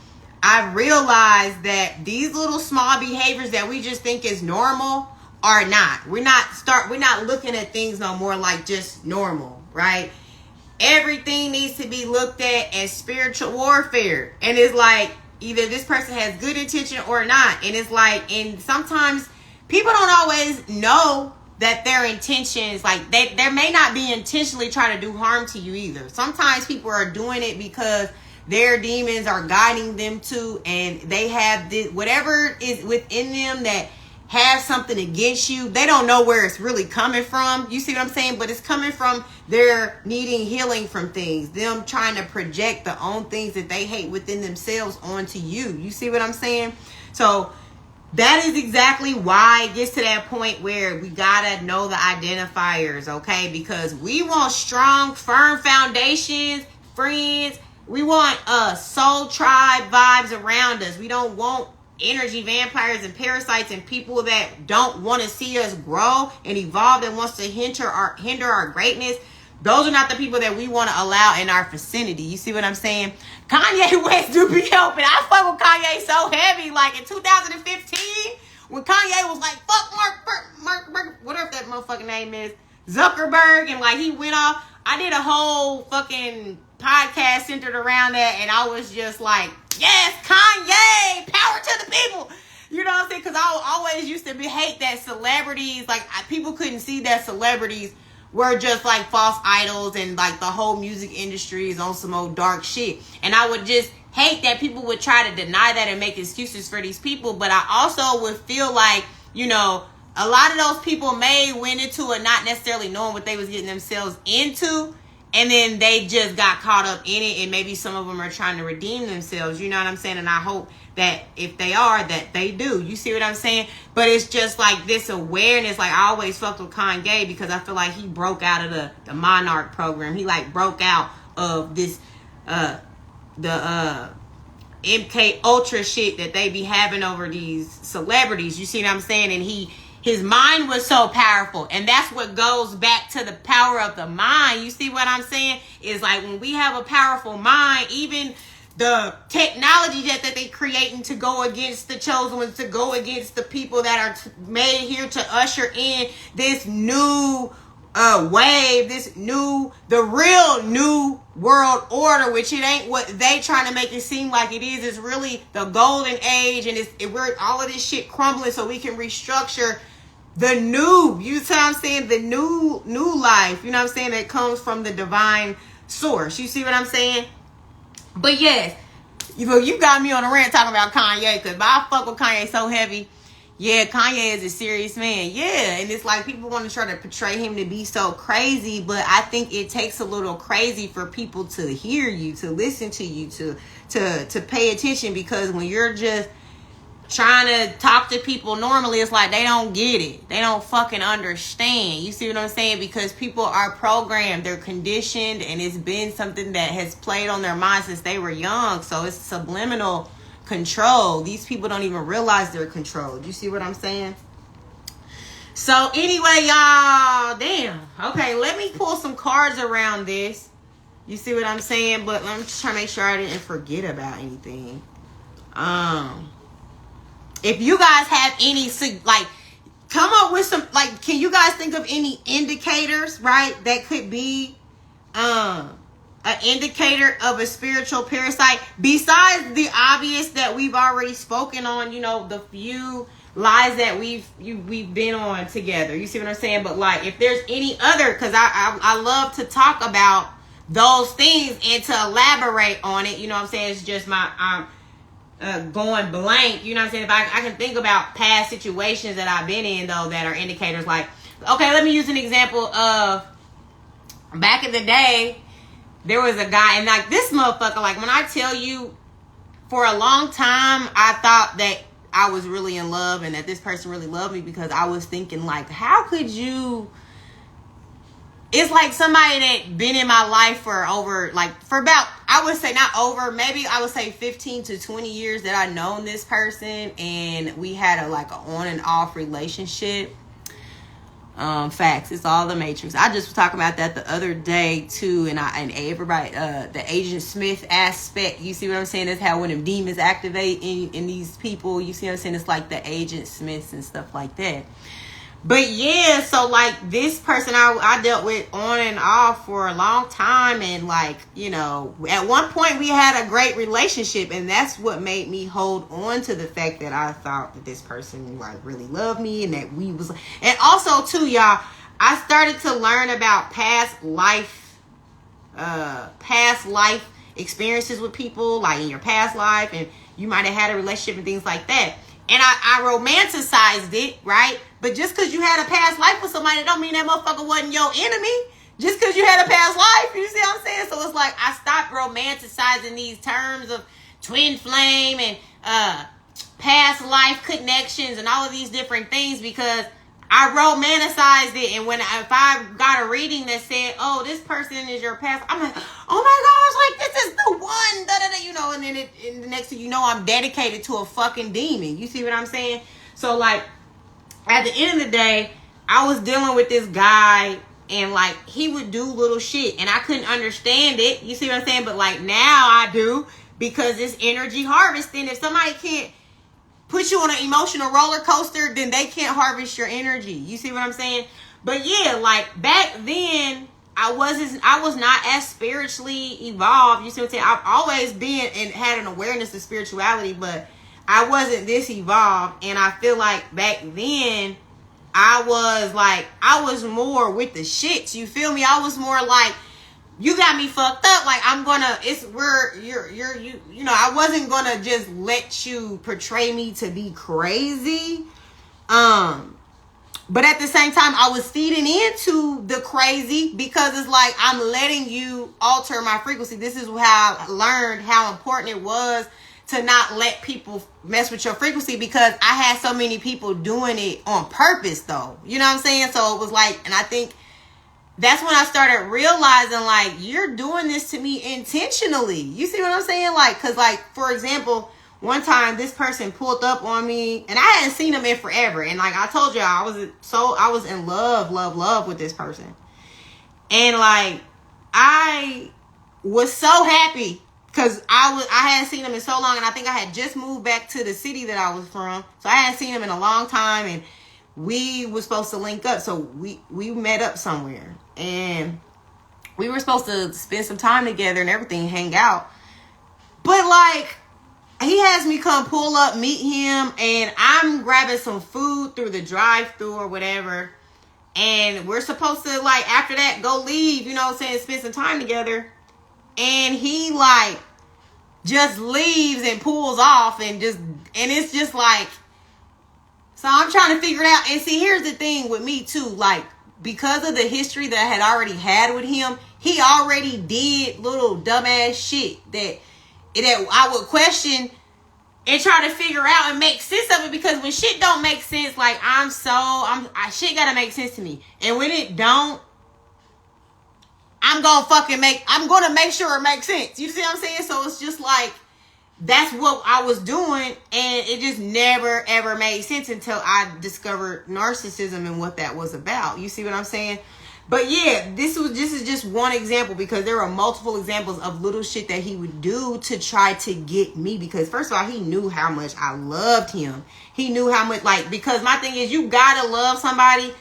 I realized that these little small behaviors that we just think is normal are not. We're not looking at things no more like just normal, right? Everything needs to be looked at as spiritual warfare. And it's like either this person has good intention or not. And it's like, and sometimes people don't always know that their intentions, like they may not be intentionally trying to do harm to you either. Sometimes people are doing it because their demons are guiding them to, and they have this, whatever is within them that has something against you. They don't know where it's really coming from. You see what I'm saying? But it's coming from their needing healing from things, them trying to project the own things that they hate within themselves onto you. You see what I'm saying? So That is exactly why it gets to that point where we gotta know the identifiers, okay? Because we want strong, firm foundations, friends. We want soul tribe vibes around us. We don't want energy vampires and parasites and people that don't want to see us grow and evolve, that wants to hinder our greatness. Those are not the people that we want to allow in our vicinity. You see what I'm saying? Kanye West do be helping. I fuck with Kanye so heavy. Like in 2015, when Kanye was like, fuck Mark, whatever that motherfucking name is, Zuckerberg, and like he went off. I did a whole fucking podcast centered around that, and I was just like, yes, Kanye, power to the people. You know what I'm saying? Because I always used to hate that celebrities, like people couldn't see that celebrities were just like false idols, and like the whole music industry is on some old dark shit. And I would just hate that people would try to deny that and make excuses for these people. But I also would feel like, you know, a lot of those people went into it not necessarily knowing what they was getting themselves into, and then they just got caught up in it, and maybe some of them are trying to redeem themselves. You know what I'm saying? And I hope that if they are, that they do. You see what I'm saying? But it's just like this awareness. Like I always fucked with Kanye because I feel like he broke out of the Monarch program. He like broke out of this the MK Ultra shit that they be having over these celebrities. You see what I'm saying? And his mind was so powerful. And that's what goes back to the power of the mind. You see what I'm saying? It's like when we have a powerful mind, even the technology that they creating to go against the chosen ones, to go against the people that are made here to usher in this new wave, the real new world order, which it ain't what they trying to make it seem like it is. It's really the golden age, and we're all of this shit crumbling so we can restructure the new, you see what I'm saying, the new life, you know what I'm saying, that comes from the divine source. You see what I'm saying? But yes, you got me on a rant talking about Kanye, because I fuck with Kanye so heavy. Yeah, Kanye is a serious man. Yeah, and it's like people want to try to portray him to be so crazy, but I think it takes a little crazy for people to hear you, to listen to you, to pay attention, because when you're just trying to talk to people normally, it's like they don't get it. They don't fucking understand. You see what I'm saying? Because people are programmed, they're conditioned, and it's been something that has played on their minds since they were young. So it's subliminal control. These people don't even realize they're controlled. You see what I'm saying? So anyway, y'all, damn. Okay, let me pull some cards around this. You see what I'm saying? But let me just try to make sure I didn't forget about anything. If you guys have any, like, come up with some, like, can you guys think of any indicators, right, that could be an indicator of a spiritual parasite, besides the obvious that we've already spoken on, you know, the few lies that we've been on together. You see what I'm saying? But, like, if there's any other, because I love to talk about those things and to elaborate on it. You know what I'm saying? It's just my going blank. You know what I'm saying? If I can think about past situations that I've been in, though, that are indicators. Like, okay, let me use an example of back in the day. There was a guy, and like this motherfucker, like when I tell you, for a long time I thought that I was really in love and that this person really loved me, because I was thinking, like, how could you? It's like somebody that been in my life for about, I would say not over, maybe I would say 15 to 20 years that I known this person, and we had a on and off relationship. Facts, it's all the Matrix. I just was talking about that the other day too, and everybody, the Agent Smith aspect. You see what I'm saying? That's how when them demons activate in these people. You see what I'm saying? It's like the Agent Smiths and stuff like that. But yeah, so like this person I dealt with on and off for a long time, and like, you know, at one point we had a great relationship, and that's what made me hold on to the fact that I thought that this person like really loved me, and that we was, and also too, y'all, I started to learn about past life experiences with people, like in your past life, and you might have had a relationship and things like that. And I romanticized it, right? But just because you had a past life with somebody, that don't mean that motherfucker wasn't your enemy. Just because you had a past life, you see what I'm saying? So it's like I stopped romanticizing these terms of twin flame and past life connections and all of these different things because I romanticized it. And if I got a reading that said, oh, this person is your past, I'm like, oh my gosh, like this is the one, da da da, you know. And then and the next thing you know, I'm dedicated to a fucking demon. You see what I'm saying? So like, at the end of the day, I was dealing with this guy, and like he would do little shit, and I couldn't understand it. You see what I'm saying? But like now I do, because it's energy harvesting. If somebody can't put you on an emotional roller coaster, then they can't harvest your energy. You see what I'm saying? But yeah, like back then, I was not as spiritually evolved. You see what I'm saying? I've always been and had an awareness of spirituality, but I wasn't this evolved. And I feel like back then, I was more with the shits. You feel me? I was more like, you got me fucked up. Like I wasn't gonna just let you portray me to be crazy. But at the same time, I was feeding into the crazy because it's like, I'm letting you alter my frequency. This is how I learned how important it was to not let people mess with your frequency, because I had so many people doing it on purpose though. You know what I'm saying? So it was like, and I think that's when I started realizing, like, you're doing this to me intentionally. You see what I'm saying? Like, cause like, for example, one time this person pulled up on me and I hadn't seen him in forever. And like I told you, I was in love with this person. And like, I was so happy because I hadn't seen him in so long. And I think I had just moved back to the city that I was from. So I hadn't seen him in a long time, and we were supposed to link up. So we met up somewhere, and we were supposed to spend some time together and everything, hang out. But like, he has me come pull up, meet him, and I'm grabbing some food through the drive-thru or whatever. And we're supposed to, like, after that, go leave, you know what I'm saying, spend some time together. And he, like, just leaves and pulls off and it's just like, so I'm trying to figure it out. And see, here's the thing with me too, like, because of the history that I had already had with him, he already did little dumbass shit that I would question and try to figure out and make sense of it, because when shit don't make sense, like, shit gotta make sense to me. And when it don't, I'm gonna make sure it makes sense. You see what I'm saying? So it's just like, that's what I was doing, and it just never ever made sense until I discovered narcissism and what that was about. You see what I'm saying? But yeah, this is just one example, because there are multiple examples of little shit that he would do to try to get me. Because first of all, he knew how much I loved him. He knew how much, like, because my thing is, you gotta love somebody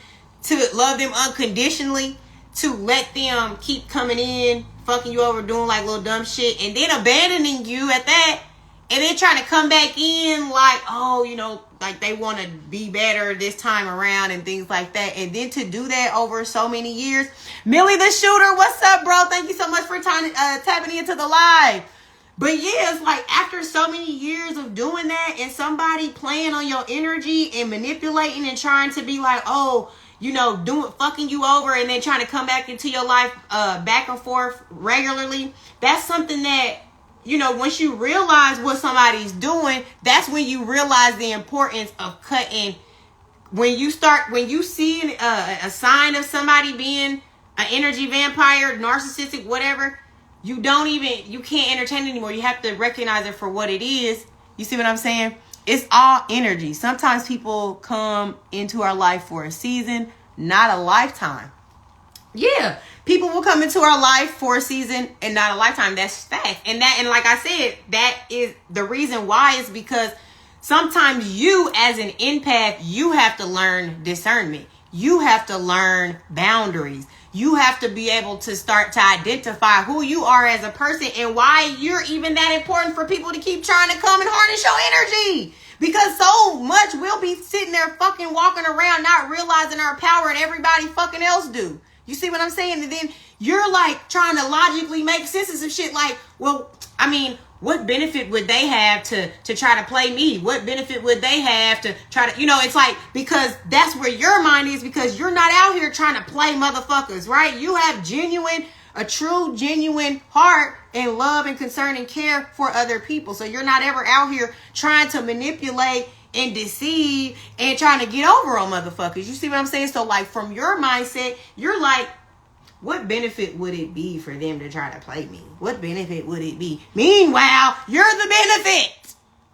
to love them unconditionally, to let them keep coming in, fucking you over, doing like little dumb shit, and then abandoning you at that, and then trying to come back in like, oh, you know, like they want to be better this time around and things like that. And then to do that over so many years. Millie the Shooter, what's up, bro? Thank you so much for tapping into the live. But yeah, it's like, after so many years of doing that and somebody playing on your energy and manipulating and trying to be like, oh, you know, fucking you over, and then trying to come back into your life back and forth regularly. That's something that, you know, once you realize what somebody's doing, that's when you realize the importance of cutting. When you see a sign of somebody being an energy vampire, narcissistic, whatever, you can't entertain it anymore. You have to recognize it for what it is. You see what I'm saying? It's all energy. Sometimes people come into our life for a season, not a lifetime. Yeah, people will come into our life for a season and not a lifetime. That's fact. And like I said, that is the reason why, is because sometimes you, as an empath, you have to learn discernment. You have to learn boundaries. You have to be able to start to identify who you are as a person and why you're even that important for people to keep trying to come and harness your energy. Because so much we'll be sitting there fucking walking around not realizing our power, and everybody fucking else do. You see what I'm saying? And then you're like trying to logically make sense of some shit like, well, I mean, what benefit would they have to try to play me? What benefit would they have to try to, you know, it's like, because that's where your mind is, because you're not out here trying to play motherfuckers, right? You have genuine a true, genuine heart and love and concern and care for other people. So you're not ever out here trying to manipulate and deceive and trying to get over on motherfuckers. You see what I'm saying? So like from your mindset, you're like, what benefit would it be for them to try to play me? What benefit would it be? Meanwhile, you're the benefit.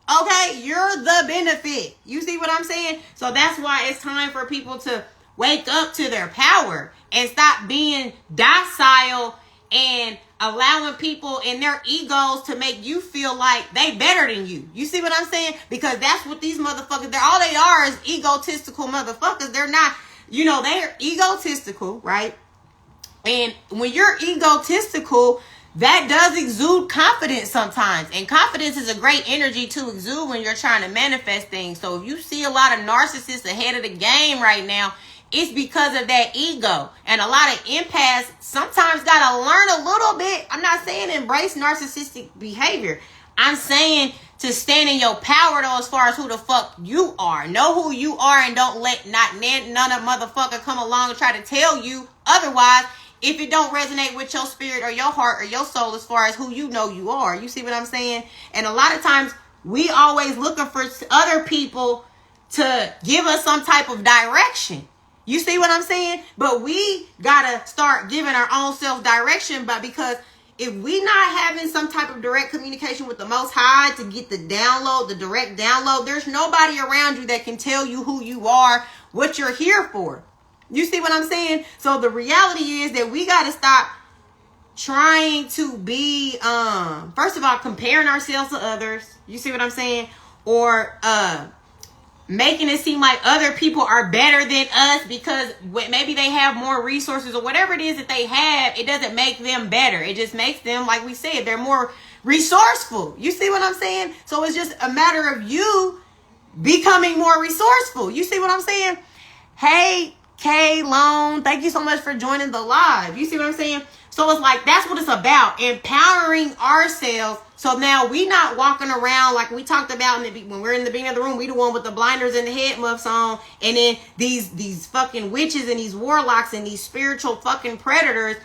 Okay, you're the benefit. You see what I'm saying? So that's why it's time for people to wake up to their power and stop being docile and allowing people in their egos to make you feel like they better than you. You see what I'm saying? Because that's what these motherfuckers, all they are is egotistical motherfuckers. They're not, they're egotistical, right? And when you're egotistical, that does exude confidence sometimes. And confidence is a great energy to exude when you're trying to manifest things. So if you see a lot of narcissists ahead of the game right now, it's because of that ego. And a lot of empaths sometimes got to learn a little bit. I'm not saying embrace narcissistic behavior. I'm saying to stand in your power though, as far as who the fuck you are. Know who you are and don't let none of motherfucker come along and try to tell you otherwise. If it don't resonate with your spirit or your heart or your soul as far as who you know you are. You see what I'm saying? And a lot of times we always looking for other people to give us some type of direction. You see what I'm saying? But we got to start giving our own self direction. But because if we not having some type of direct communication with the Most High to get the download, the direct download, there's nobody around you that can tell you who you are, what you're here for. You see what I'm saying? So the reality is that we got to stop trying to be, first of all, comparing ourselves to others. You see what I'm saying? Or making it seem like other people are better than us because maybe they have more resources or whatever it is that they have. It doesn't make them better. It just makes them, like we said, they're more resourceful. You see what I'm saying? So it's just a matter of you becoming more resourceful. You see what I'm saying? Hey, K Lone, thank you so much for joining the live. You see what I'm saying? So it's like, that's what it's about. Empowering ourselves. So now we not walking around like we talked about when we're in the beginning of the room. We the one with the blinders and the head muffs on. And then these fucking witches and these warlocks and these spiritual fucking predators,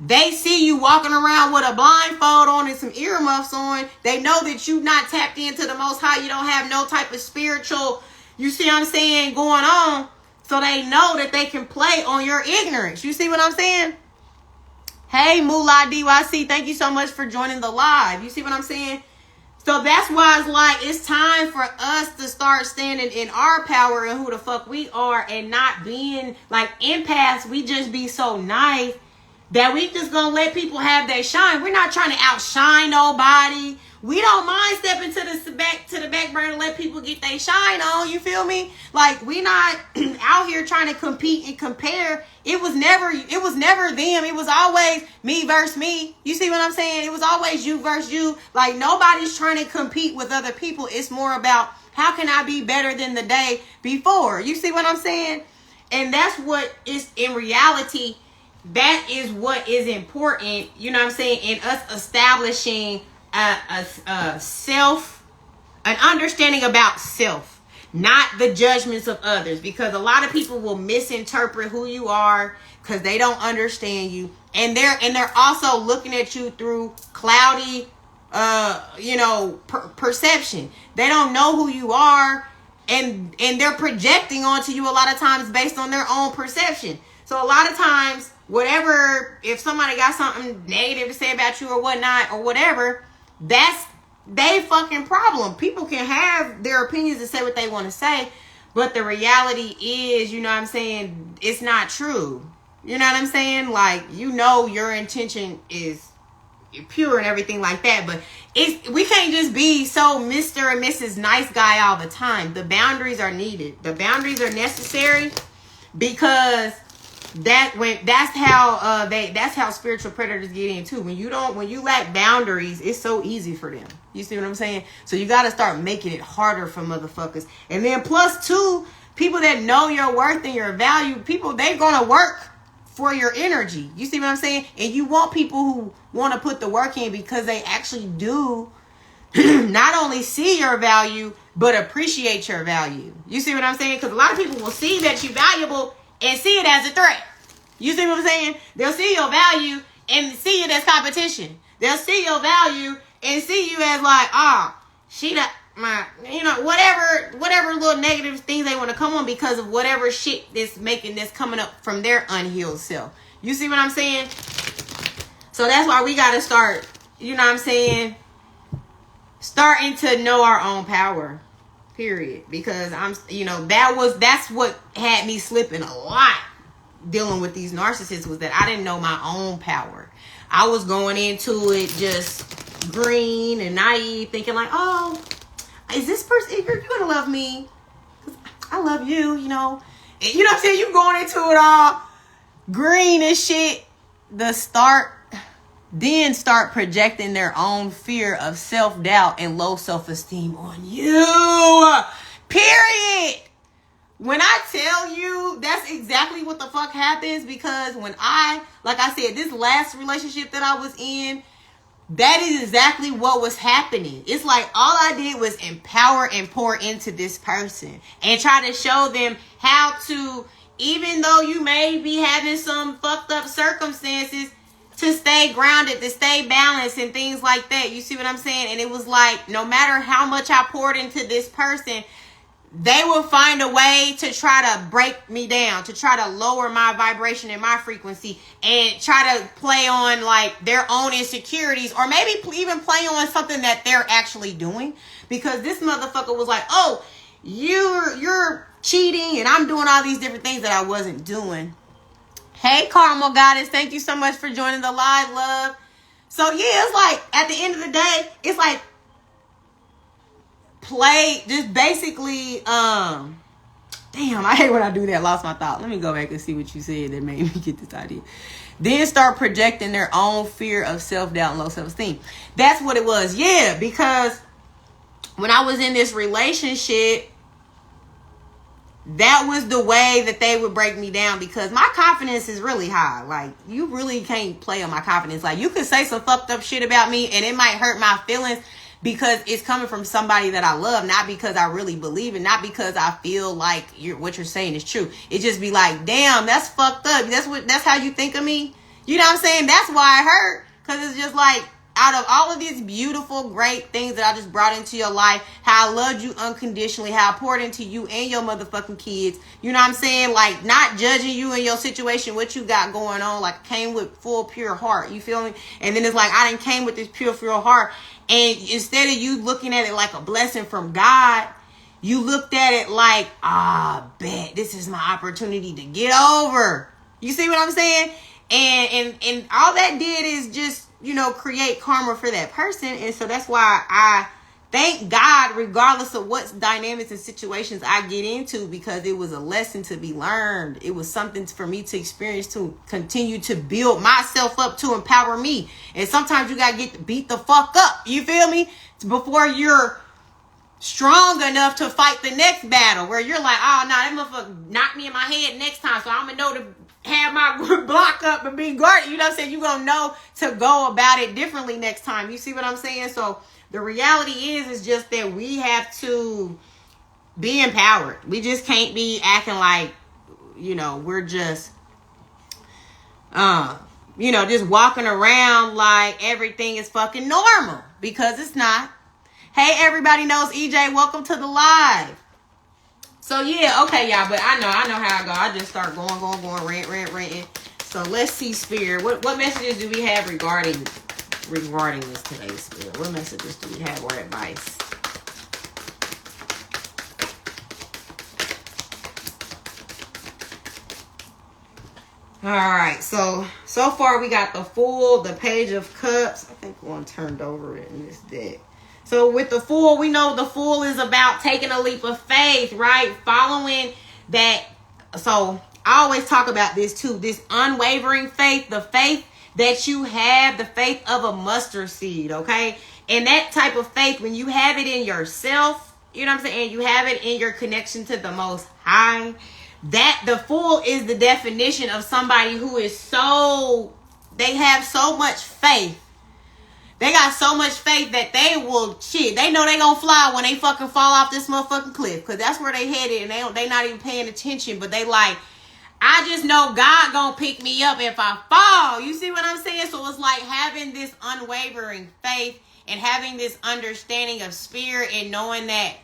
they see you walking around with a blindfold on and some earmuffs on. They know that you not tapped into the Most High. You don't have no type of spiritual, you see what I'm saying, going on. So they know that they can play on your ignorance. You see what I'm saying? Hey, Moolah DYC, thank you so much for joining the live. You see what I'm saying? So that's why it's like, it's time for us to start standing in our power and who the fuck we are and not being like empaths. We just be so nice that we just gonna let people have their shine. We're not trying to outshine nobody. We don't mind stepping to the back burner and let people get their shine on. You feel me? Like, we not out here trying to compete and compare. It was never them. It was always me versus me. You see what I'm saying? It was always you versus you. Like, nobody's trying to compete with other people. It's more about how can I be better than the day before? You see what I'm saying? And that's what is in reality. That is what is important. You know what I'm saying? In us establishing an understanding about self, not the judgments of others, because a lot of people will misinterpret who you are because they don't understand you, and they're also looking at you through cloudy perception. They don't know who you are, and they're projecting onto you a lot of times based on their own perception. So a lot of times, if somebody got something negative to say about you or whatnot or whatever, that's they fucking problem. People can have their opinions and say what they want to say, but the reality is, you know what I'm saying, it's not true. You know what I'm saying? Like, your intention is pure and everything like that, but we can't just be so Mr. and Mrs. Nice Guy all the time. The boundaries are needed. The boundaries are necessary because that's how spiritual predators get in too. When you lack boundaries, it's so easy for them. You see what I'm saying? So you got to start making it harder for motherfuckers. And then plus two, people that know your worth and your value, they're gonna work for your energy. You see what I'm saying? And you want people who want to put the work in because they actually do not only see your value but appreciate your value. You see what I'm saying? Because a lot of people will see that you're valuable and see it as a threat. You see what I'm saying? They'll see your value and see it as competition. They'll see your value and see you as like, oh, she that my, you know, whatever little negative things they want to come on because of whatever shit that's making this coming up from their unhealed self. You see what I'm saying? So that's why we got to start, you know what I'm saying, starting to know our own power, period. Because that's what had me slipping a lot dealing with these narcissists, was that I didn't know my own power. I was going into it just green and naive, thinking like, oh, is this person, you're gonna love me because I love you, you know. And you know what I'm saying? You going into it all green and shit. Then start projecting their own fear of self-doubt and low self-esteem on you. Period. When I tell you, that's exactly what the fuck happens. Because when like I said, this last relationship that I was in, that is exactly what was happening. It's like all I did was empower and pour into this person and try to show them how to, even though you may be having some fucked up circumstances, to stay grounded, to stay balanced and things like that. You see what I'm saying? And it was like, no matter how much I poured into this person, they will find a way to try to break me down, to try to lower my vibration and my frequency, and try to play on like their own insecurities, or maybe even play on something that they're actually doing. Because this motherfucker was like, oh, you're cheating and I'm doing all these different things that I wasn't doing. Hey, Caramel Goddess, thank you so much for joining the live, love. So yeah, it's like at the end of the day, it's like play, just basically, damn, I hate when I do that. Lost my thought. Let me go back and see what you said that made me get this idea. Then start projecting their own fear of self-doubt and low self-esteem. That's what it was. Yeah, because when I was in this relationship, that was the way that they would break me down, because my confidence is really high. Like, you really can't play on my confidence. Like, you could say some fucked up shit about me and it might hurt my feelings, because it's coming from somebody that I love, not because I really believe it, not because I feel like what you're saying is true. It just be like, damn, that's fucked up. That's how you think of me. You know what I'm saying? That's why it hurt, because it's just like, out of all of these beautiful, great things that I just brought into your life, how I loved you unconditionally, how I poured into you and your motherfucking kids, you know what I'm saying? Like, not judging you and your situation, what you got going on, like, came with full, pure heart, you feel me? And then it's like, I didn't came with this pure heart, and instead of you looking at it like a blessing from God, you looked at it like, bet, this is my opportunity to get over. You see what I'm saying? And all that did is just, you know, create karma for that person. And so that's why I thank God, regardless of what dynamics and situations I get into, because it was a lesson to be learned. It was something for me to experience, to continue to build myself up, to empower me. And sometimes you got to get beat the fuck up. You feel me? Before you're strong enough to fight the next battle, where you're like, oh, no, that motherfucker knocked me in my head next time, so I'm going to know to have my block up and be guarded. You know what I'm saying? You're going to know to go about it differently next time. You see what I'm saying? So the reality is just that we have to be empowered. We just can't be acting like, you know, we're just, just walking around like everything is fucking normal, because it's not. Hey, everybody knows EJ, welcome to the live. So yeah, okay, y'all, but I know how I go. I just start going, ranting. So let's see, Spirit. What messages do we have regarding this today, Spirit? What messages do we have, or advice? All right, so far we got the Fool, the Page of Cups. I think one turned over in this deck. So with the Fool, we know the Fool is about taking a leap of faith, right? Following that. So I always talk about this too. This unwavering faith, the faith that you have, the faith of a mustard seed, okay? And that type of faith, when you have it in yourself, you know what I'm saying? You have it in your connection to the Most High. That the Fool is the definition of somebody who is they have so much faith. They got so much faith that they will shit. They know they gonna fly when they fucking fall off this motherfucking cliff, because that's where they headed, and they not even paying attention. But they like, I just know God gonna pick me up if I fall. You see what I'm saying? So it's like having this unwavering faith and having this understanding of spirit and knowing that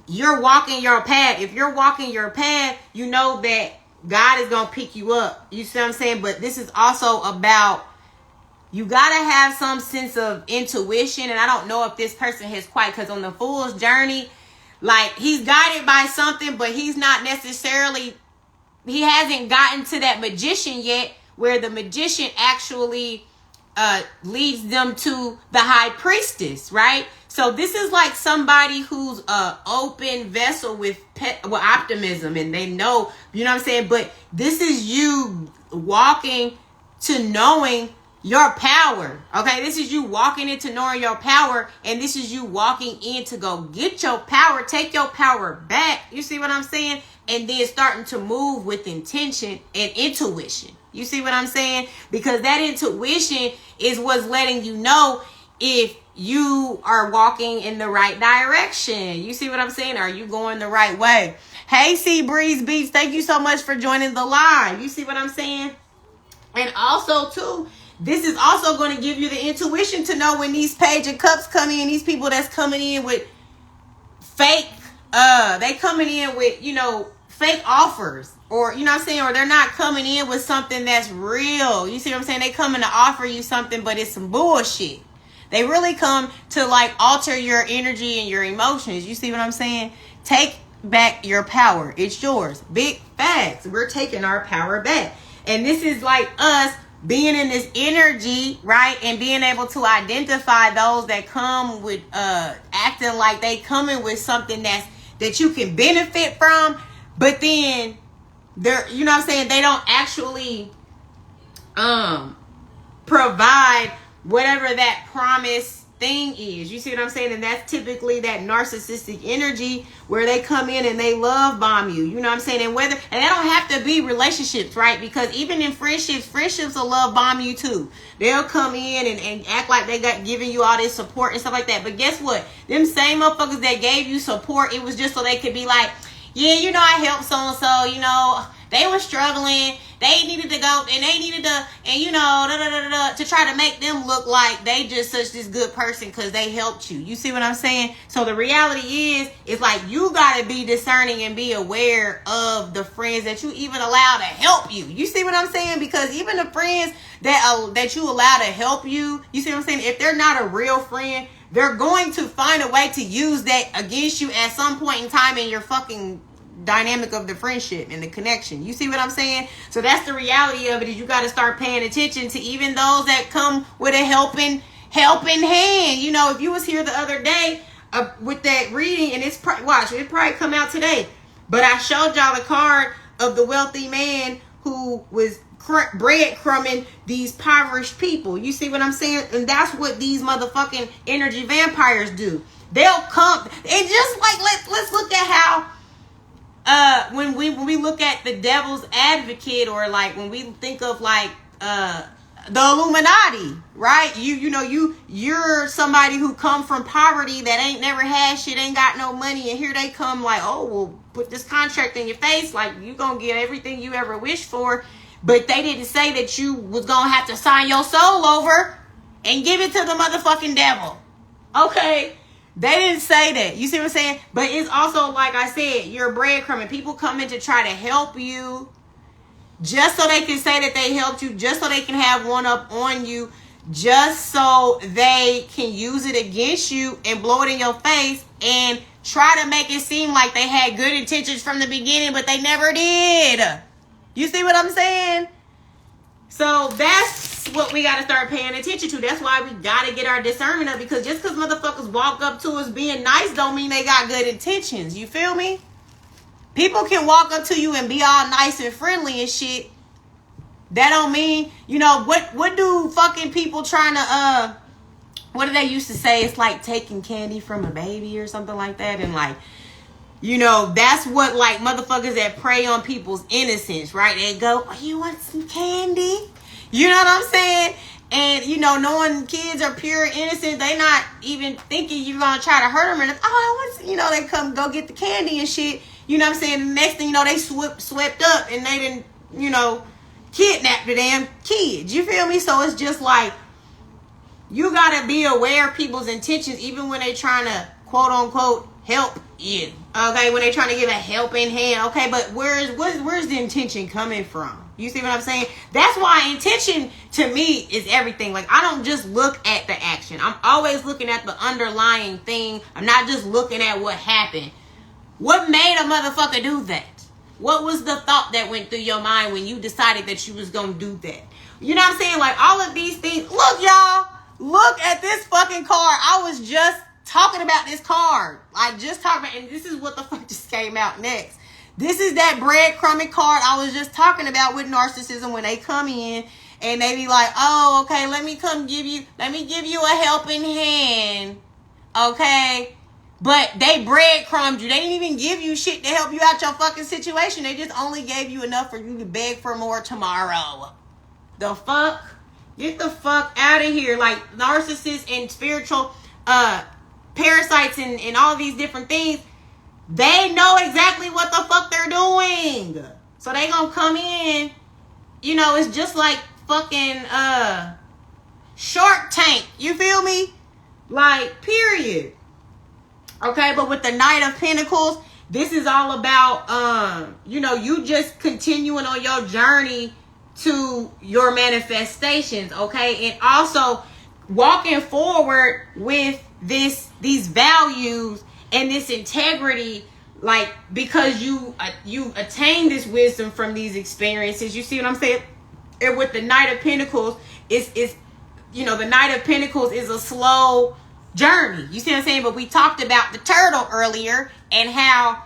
you're walking your path. If you're walking your path, you know that God is gonna pick you up. You see what I'm saying? But this is also about, you gotta have some sense of intuition. And I don't know if this person has quite, because on the fool's journey, like, he's guided by something, but he's not necessarily, he hasn't gotten to that magician yet, where the magician actually leads them to the high priestess, right? So this is like somebody who's a open vessel with optimism, and they know, you know what I'm saying? But this is you walking to knowing your power, okay? This is you walking into knowing your power, and this is you walking in to go get your power, take your power back. You see what I'm saying? And then starting to move with intention and intuition. You see what I'm saying? Because that intuition is what's letting you know if you are walking in the right direction. You see what I'm saying? Are you going the right way? Hey, Sea Breeze Beats, thank you so much for joining the live. You see what I'm saying? And also, too, this is also going to give you the intuition to know when these Page of Cups come in, these people that's coming in with fake, they coming in with, you know, fake offers, or, you know what I'm saying, or they're not coming in with something that's real. You see what I'm saying? They coming to offer you something, but it's some bullshit. They really come to like alter your energy and your emotions. You see what I'm saying? Take back your power. It's yours. Big facts. We're taking our power back. And this is like us being in this energy, right? And being able to identify those that come with acting like they coming with something that you can benefit from, but then they're, you know what I'm saying, they don't actually provide whatever that promise thing is. You see what I'm saying? And that's typically that narcissistic energy where they come in and they love bomb you. You know what I'm saying? And whether, and they don't have to be relationships, right? Because even in friendships will love bomb you too. They'll come in and act like they got giving you all this support and stuff like that. But guess what? Them same motherfuckers that gave you support, it was just so they could be like, yeah, you know, I helped so-and-so, you know, they were struggling, they needed to go, and they needed to, and you know, to try to make them look like they just such this good person because they helped you. You see what I'm saying? So the reality is, it's like you got to be discerning and be aware of the friends that you even allow to help you. You see what I'm saying? Because even the friends that you allow to help you, you see what I'm saying? If they're not a real friend, they're going to find a way to use that against you at some point in time in your fucking dynamic of the friendship and the connection. You see what I'm saying? So that's the reality of it, is you got to start paying attention to even those that come with a helping hand. You know, if you was here the other day with that reading, and it's it probably come out today, but I showed y'all the card of the wealthy man who was breadcrumbing these impoverished people. You see what I'm saying? And that's what these motherfucking energy vampires do. They'll come and just like let's look at how when we look at the devil's advocate, or like when we think of like the Illuminati, right? You're somebody who come from poverty that ain't never had shit, ain't got no money, and here they come like, oh, well, put this contract in your face, like you gonna get everything you ever wished for. But they didn't say that you was gonna have to sign your soul over and give it to the motherfucking devil. Okay? They didn't say that. You see what I'm saying? But it's also, like I said, you're breadcrumbing. People come in to try to help you just so they can say that they helped you, just so they can have one up on you, just so they can use it against you and blow it in your face and try to make it seem like they had good intentions from the beginning, but they never did. You see what I'm saying? So that's what we got to start paying attention to. That's why we got to get our discernment up, because just because motherfuckers walk up to us being nice don't mean they got good intentions. You feel me? People can walk up to you and be all nice and friendly and shit. That don't mean, you know, what do fucking people trying to, what do they used to say? It's like taking candy from a baby or something like that. And like, you know, that's what like motherfuckers that prey on people's innocence, right? They go, oh, you want some candy? You know what I'm saying? And, you know, knowing kids are pure innocent, they not even thinking you're going to try to hurt them. And, oh, I want, you know, they come go get the candy and shit. You know what I'm saying? The next thing you know, they swept up and they didn't, you know, kidnap the damn kids. You feel me? So it's just like, you gotta be aware of people's intentions, even when they trying to quote unquote help you. Okay, when they trying to give a helping hand. Okay, but where's the intention coming from? You see what I'm saying? That's why intention to me is everything. Like, I don't just look at the action. I'm always looking at the underlying thing. I'm not just looking at what happened. What made a motherfucker do that? What was the thought that went through your mind when you decided that you was gonna do that? You know what I'm saying? Like, all of these things. Look, y'all. Look at this fucking card. I was just talking about this card. I just talked about, and this is what the fuck just came out next. This is that breadcrumbing card I was just talking about with narcissism, when they come in and they be like, oh, okay, let me give you a helping hand. Okay. But they breadcrumbed you. They didn't even give you shit to help you out your fucking situation. They just only gave you enough for you to beg for more tomorrow. The fuck? Get the fuck out of here. Like, narcissists and spiritual parasites and all these different things, they know exactly what the fuck they're doing. So they gonna come in, you know, it's just like fucking Shark Tank. You feel me? Like, period. Okay, but with the Knight of Pentacles, this is all about, you know, you just continuing on your journey to your manifestations, okay? And also walking forward with these values and this integrity, like, because you attain this wisdom from these experiences. You see what I'm saying? And with the Knight of Pentacles, it's you know, the Knight of Pentacles is a slow journey. You see what I'm saying? But we talked about the turtle earlier and how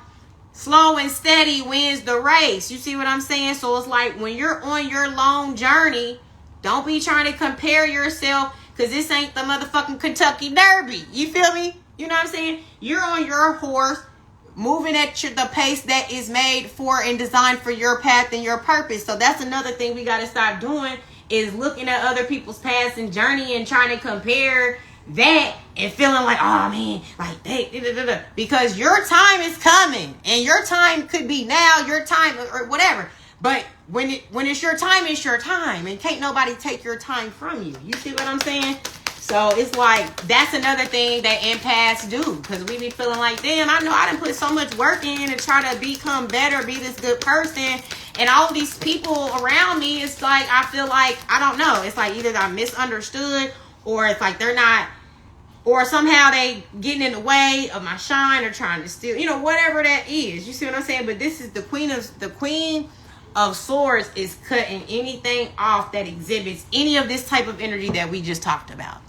slow and steady wins the race. You see what I'm saying? So it's like, when you're on your long journey, don't be trying to compare yourself, because this ain't the motherfucking Kentucky Derby. You feel me? You know what I'm saying? You're on your horse, moving at the pace that is made for and designed for your path and your purpose. So that's another thing we got to stop doing, is looking at other people's paths and journey and trying to compare that and feeling like, oh man, like they, because your time is coming, and your time could be now, your time or whatever. But when it's your time, it's your time, and can't nobody take your time from you. You see what I'm saying? So it's like, that's another thing that empaths do, because we be feeling like, damn, I know I done put so much work in to try to become better, be this good person, and all these people around me, it's like, I feel like, I don't know, it's like either I'm misunderstood, or it's like they're not, or somehow they getting in the way of my shine, or trying to steal, you know, whatever that is. You see what I'm saying? But this is the Queen of Swords is cutting anything off that exhibits any of this type of energy that we just talked about.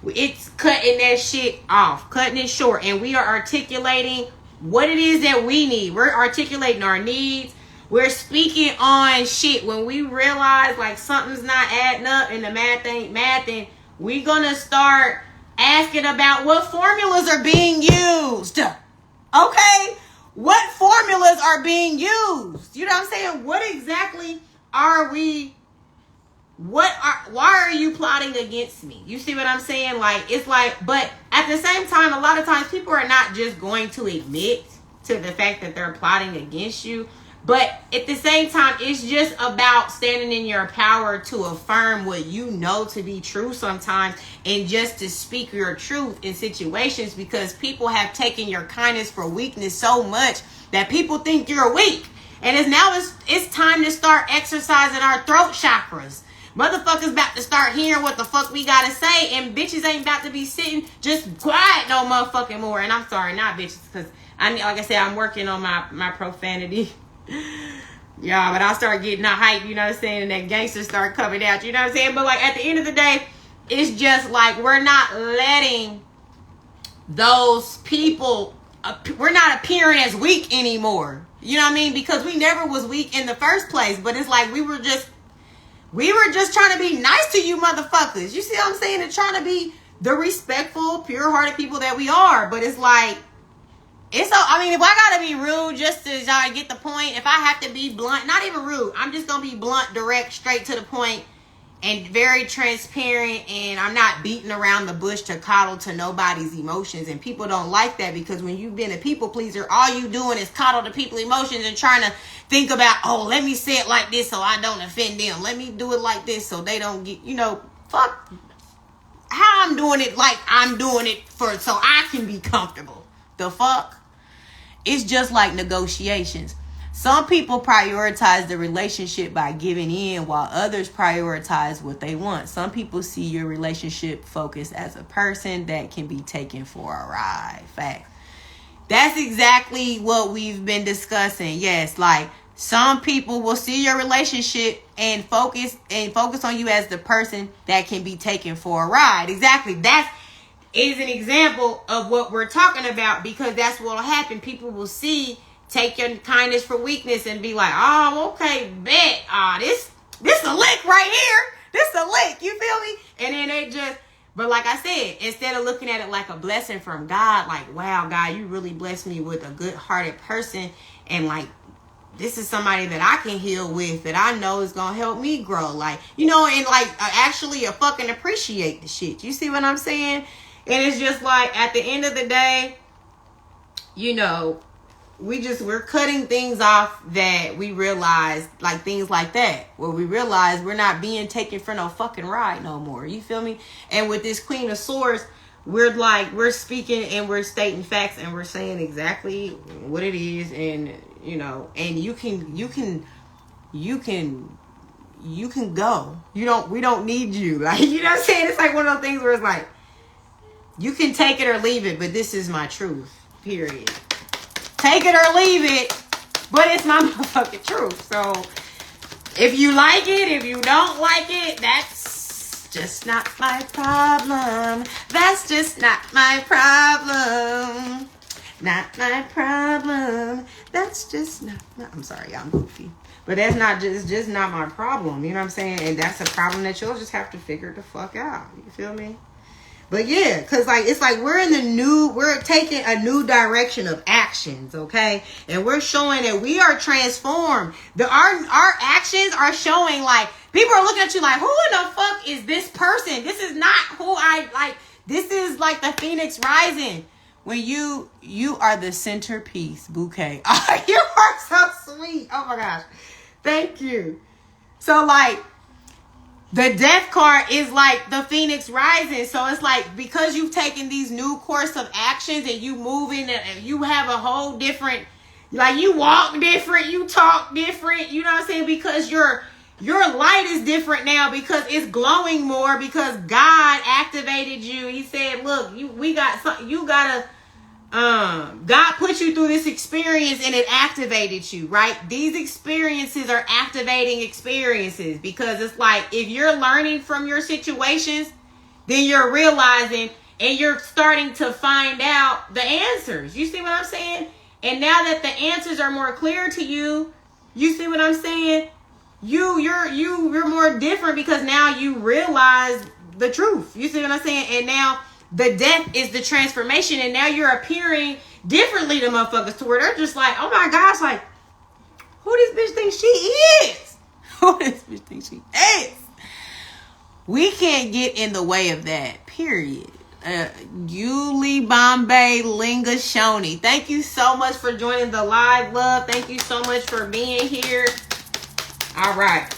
It's cutting that shit off, cutting it short, and we are articulating what it is that we need. We're articulating our needs. We're speaking on shit when we realize like something's not adding up and the math ain't mathing. We're gonna start asking about what formulas are being used. Okay? What formulas are being used? You know what I'm saying? What exactly are we, why are you plotting against me? You see what I'm saying? Like, it's like, but at the same time, a lot of times people are not just going to admit to the fact that they're plotting against you. But at the same time, it's just about standing in your power to affirm what you know to be true sometimes, and just to speak your truth in situations, because people have taken your kindness for weakness so much that people think you're weak. And it's time to start exercising our throat chakras. Motherfuckers about to start hearing what the fuck we gotta say, and bitches ain't about to be sitting just quiet no motherfucking more. And I'm sorry, not bitches, because like I said, I'm working on my profanity. Yeah, but I'll start getting a hype, you know what I'm saying, and that gangster start coming out, you know what I'm saying? But like, at the end of the day, it's just like, we're not letting those people, we're not appearing as weak anymore. You know what I mean? Because we never was weak in the first place, but it's like we were just trying to be nice to you motherfuckers. You see what I'm saying? And trying to be the respectful, pure-hearted people that we are. But it's like, if I gotta be rude just to y'all get the point, if I have to be blunt, not even rude, I'm just gonna be blunt, direct, straight to the point. and very transparent, and I'm not beating around the bush to coddle to nobody's emotions. And people don't like that, because when you've been a people pleaser, all you doing is coddle to people's emotions and trying to think about, oh, let me say it like this so I don't offend them. Let me do it like this so they don't get, fuck how I'm doing it, like I'm doing it so I can be comfortable. The fuck? It's just like negotiations. Some people prioritize the relationship by giving in, while others prioritize what they want. Some people see your relationship focused as a person that can be taken for a ride. Fact. That's exactly what we've been discussing. Yes, like some people will see your relationship and focus on you as the person that can be taken for a ride. Exactly. That is an example of what we're talking about, because that's what will happen. People will take your kindness for weakness and be like, oh, okay, bet. This a lick right here. This a lick. You feel me? And then they just, but like I said, instead of looking at it like a blessing from God, like, wow, God, you really blessed me with a good-hearted person. And like, this is somebody that I can heal with, that I know is going to help me grow. Like, and like actually fucking appreciate the shit. You see what I'm saying? And it's just like, at the end of the day, we're cutting things off that we realize, like things like that, where we realize we're not being taken for no fucking ride no more. You feel me? And with this Queen of Swords, we're speaking and we're stating facts and we're saying exactly what it is. And, and you can go. We don't need you. Like, you know what I'm saying? It's like one of those things where it's like, you can take it or leave it, but this is my truth. Period. Take it or leave it, but it's my motherfucking truth. So if you like it, if you don't like it, that's just not my problem. That's just not my problem. Not my problem. That's just not I'm sorry, I'm goofy. But that's not just not my problem. You know what I'm saying? And that's a problem that you'll just have to figure the fuck out. You feel me? But yeah, because like it's like we're taking a new direction of actions, okay? And we're showing that we are transformed. Our actions are showing, like, people are looking at you like, who in the fuck is this person? This is not who I like. This is like the Phoenix rising. When you are the centerpiece, bouquet. Oh, you are so sweet. Oh my gosh. Thank you. So like, the death card is like the Phoenix rising. So it's like, because you've taken these new course of actions and you moving and you have a whole different, like, you walk different, you talk different, you know what I'm saying? Because your light is different now, because it's glowing more, because God activated you. He said, look, God put you through this experience and it activated you, right? These experiences are activating experiences, because it's like, if you're learning from your situations, then you're realizing and you're starting to find out the answers. You see what I'm saying? And now that the answers are more clear to you, you see what I'm saying? You're more different, because now you realize the truth. You see what I'm saying? And now the death is the transformation, and now you're appearing differently to motherfuckers, to where they're just like, oh my gosh, like, who this bitch thinks she is? Who this bitch thinks she is? We can't get in the way of that, period. Yuli Bombay Linga Shoni, thank you so much for joining the live, love. Thank you so much for being here. All right.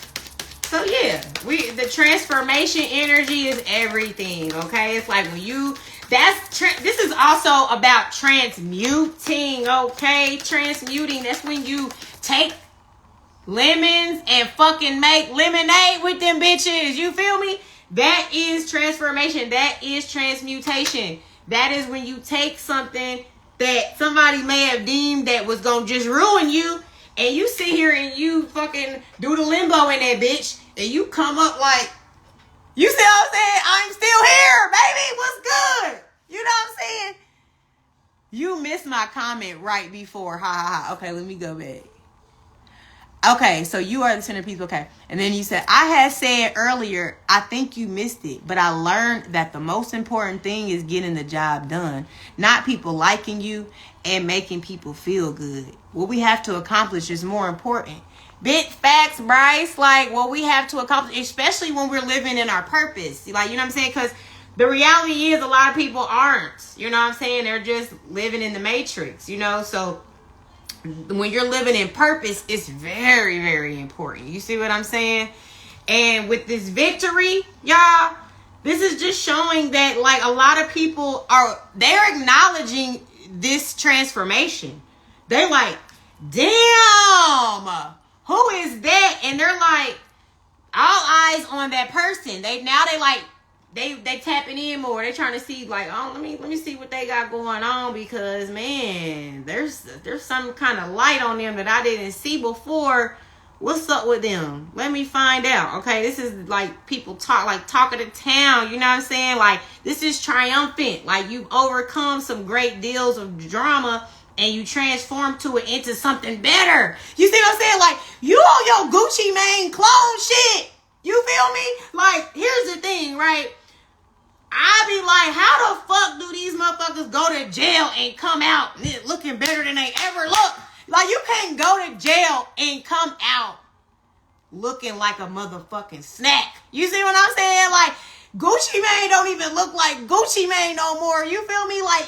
So yeah, the transformation energy is everything, okay? It's like when this is also about transmuting, okay? Transmuting, that's when you take lemons and fucking make lemonade with them bitches. You feel me? That is transformation. That is transmutation. That is when you take something that somebody may have deemed that was gonna just ruin you, and you sit here and you fucking do the limbo in that bitch, and you come up like, you see what I'm saying? I'm still here, baby. What's good? You know what I'm saying? You missed my comment right before. Ha ha ha. Okay, let me go back. Okay, so you are the centerpiece. Okay. And then you said, I had said earlier, I think you missed it, but I learned that the most important thing is getting the job done, not people liking you and making people feel good. What we have to accomplish is more important. Big facts, Bryce. Like, what we have to accomplish, especially when we're living in our purpose. Like, you know what I'm saying? Because the reality is a lot of people aren't. You know what I'm saying? They're just living in the matrix, you know? So when you're living in purpose, it's very, very important. You see what I'm saying? And with this victory, y'all, this is just showing that, like, a lot of people they're acknowledging this transformation. They're like, damn, who is that? And they're like, all eyes on that person. They tapping in more. They're trying to see, like, oh, let me see what they got going on, because man, there's some kind of light on them that I didn't see before. What's up with them? Let me find out. Okay, this is like people talk of the town. You know what I'm saying? Like, this is triumphant. Like, you've overcome some great deals of drama and you transform to it into something better. You see what I'm saying? Like, you on your Gucci Mane clone shit. You feel me? Like, here's the thing, right? I be like, how the fuck do these motherfuckers go to jail and come out looking better than they ever look? Like, you can't go to jail and come out looking like a motherfucking snack. You see what I'm saying? Like, Gucci Mane don't even look like Gucci Mane no more. You feel me? Like,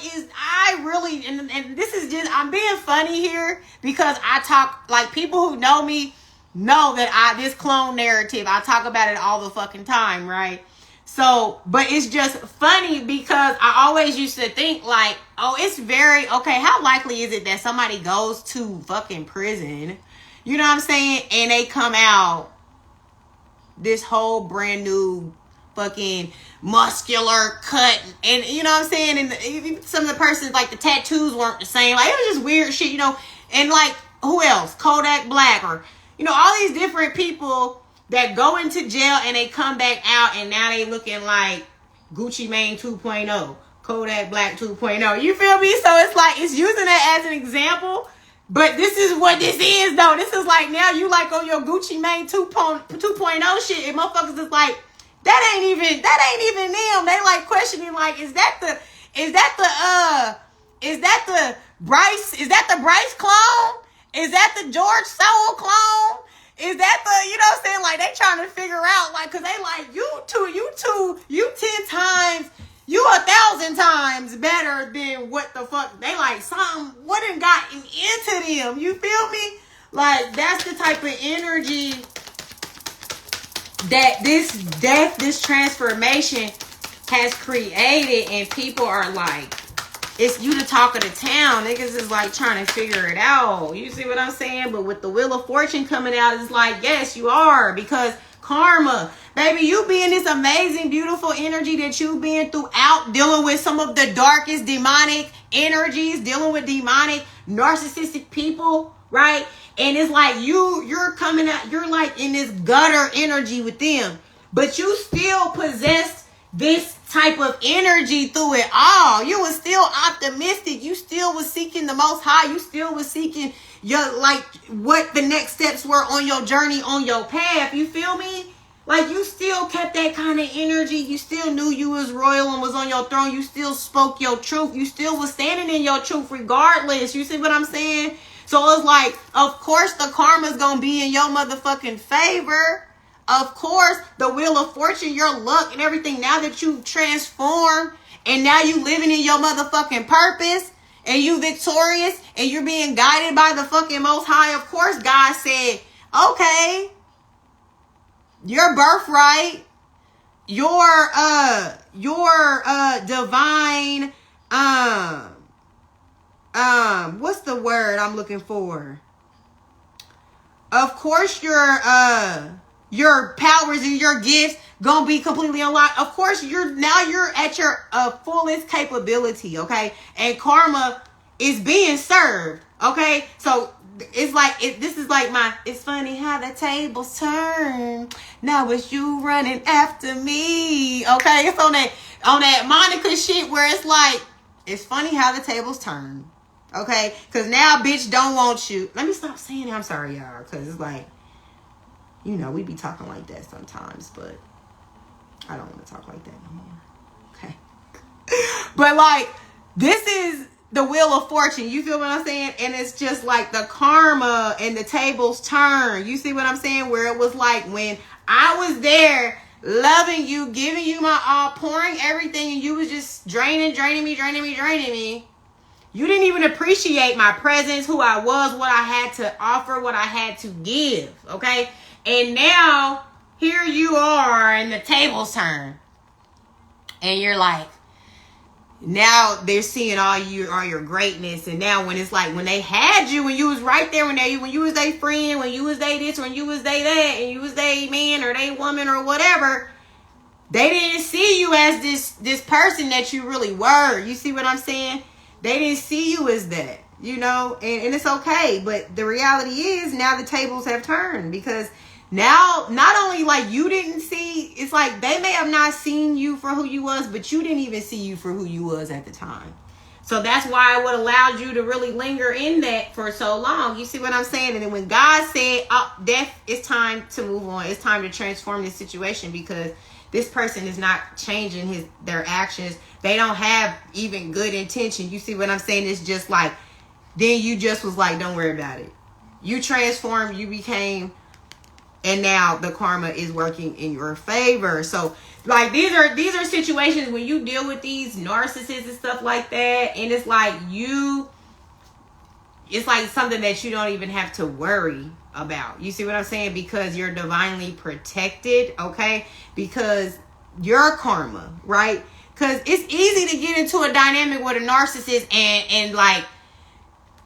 and this is just, I'm being funny here because I talk, like, people who know me know that this clone narrative, I talk about it all the fucking time, right? So, but it's just funny because I always used to think like, oh, it's very, okay, how likely is it that somebody goes to fucking prison, you know what I'm saying, and they come out this whole brand new fucking muscular cut, and you know what I'm saying, and even some of the persons, like, the tattoos weren't the same, like, it was just weird shit, you know, and like, who else? Kodak Black, or, you know, all these different people that go into jail and they come back out and now they looking like Gucci Mane 2.0, Kodak Black 2.0. You feel me? So it's like, it's using that as an example, but this is what this is though. This is like, now you like on your Gucci Mane 2.0 shit, and motherfuckers is like, that ain't even them. They like questioning, like, is that the Bryce clone? Is that the George Soul clone? Is that the, you know what I'm saying? Like, they trying to figure out, like, cause they like, you 10 times, you 1,000 times better than what the fuck. They like, something wouldn't gotten into them. You feel me? Like, that's the type of energy that this transformation has created, and people are like, it's you the talk of the town. Niggas is like trying to figure it out. You see what I'm saying? But with the Wheel of Fortune coming out, it's like, yes, you are. Because karma, baby, you be in this amazing, beautiful energy that you've been throughout, dealing with some of the darkest demonic energies, dealing with demonic, narcissistic people, right? And it's like you're coming out, you're like in this gutter energy with them. But you still possess this type of energy through it all. You was still optimistic. You still was seeking the Most High. You still was seeking your, like, what the next steps were on your journey, on your path. You feel me? Like, you still kept that kind of energy. You still knew you was royal and was on your throne. You still spoke your truth. You still was standing in your truth regardless. You see what I'm saying? So it's like, of course the karma's gonna be in your motherfucking favor. Of course, the Wheel of Fortune, your luck and everything, now that you transformed and now you living in your motherfucking purpose and you victorious and you're being guided by the fucking Most High, of course God said, okay, your birthright, your divine, what's the word I'm looking for? Of course, your powers and your gifts gonna be completely unlocked. Of course, you're at your fullest capability, okay? And karma is being served, okay? So it's like, this is like it's funny how the tables turn. Now it's you running after me, okay? It's on that Monica shit where it's like, it's funny how the tables turn. Okay? Because now bitch don't want you. Let me stop saying it. I'm sorry, y'all. Because it's like, you know, we be talking like that sometimes. But I don't want to talk like that no more. Okay? But like, this is the wheel of fortune. You feel what I'm saying? And it's just like the karma and the tables turn. You see what I'm saying? Where it was like when I was there loving you, giving you my all, pouring everything, and you was just draining me. You didn't even appreciate my presence, who I was, what I had to offer, what I had to give. Okay? And now here you are and the tables turn. And you're like, now they're seeing all your greatness. And now when it's like when they had you, when you was right there, when you was their friend, when you was they this, when you was they that, and you was they man or they woman or whatever, they didn't see you as this person that you really were. You see what I'm saying? They didn't see you as that, you know, and it's okay. But the reality is now the tables have turned, because now, not only like you didn't see, it's like they may have not seen you for who you was, but you didn't even see you for who you was at the time. So that's why it would allowed you to really linger in that for so long. You see what I'm saying? And then when God said, oh, death, it's time to move on. It's time to transform this situation, because this person is not changing their actions. They don't have even good intention. You see what I'm saying? It's just like, then you just was like, don't worry about it. You transformed, you became, and now the karma is working in your favor. So like these are situations when you deal with these narcissists and stuff like that, and it's like it's like something that you don't even have to worry about. You see what I'm saying? Because you're divinely protected, okay? Because your karma, right? Because it's easy to get into a dynamic with a narcissist and like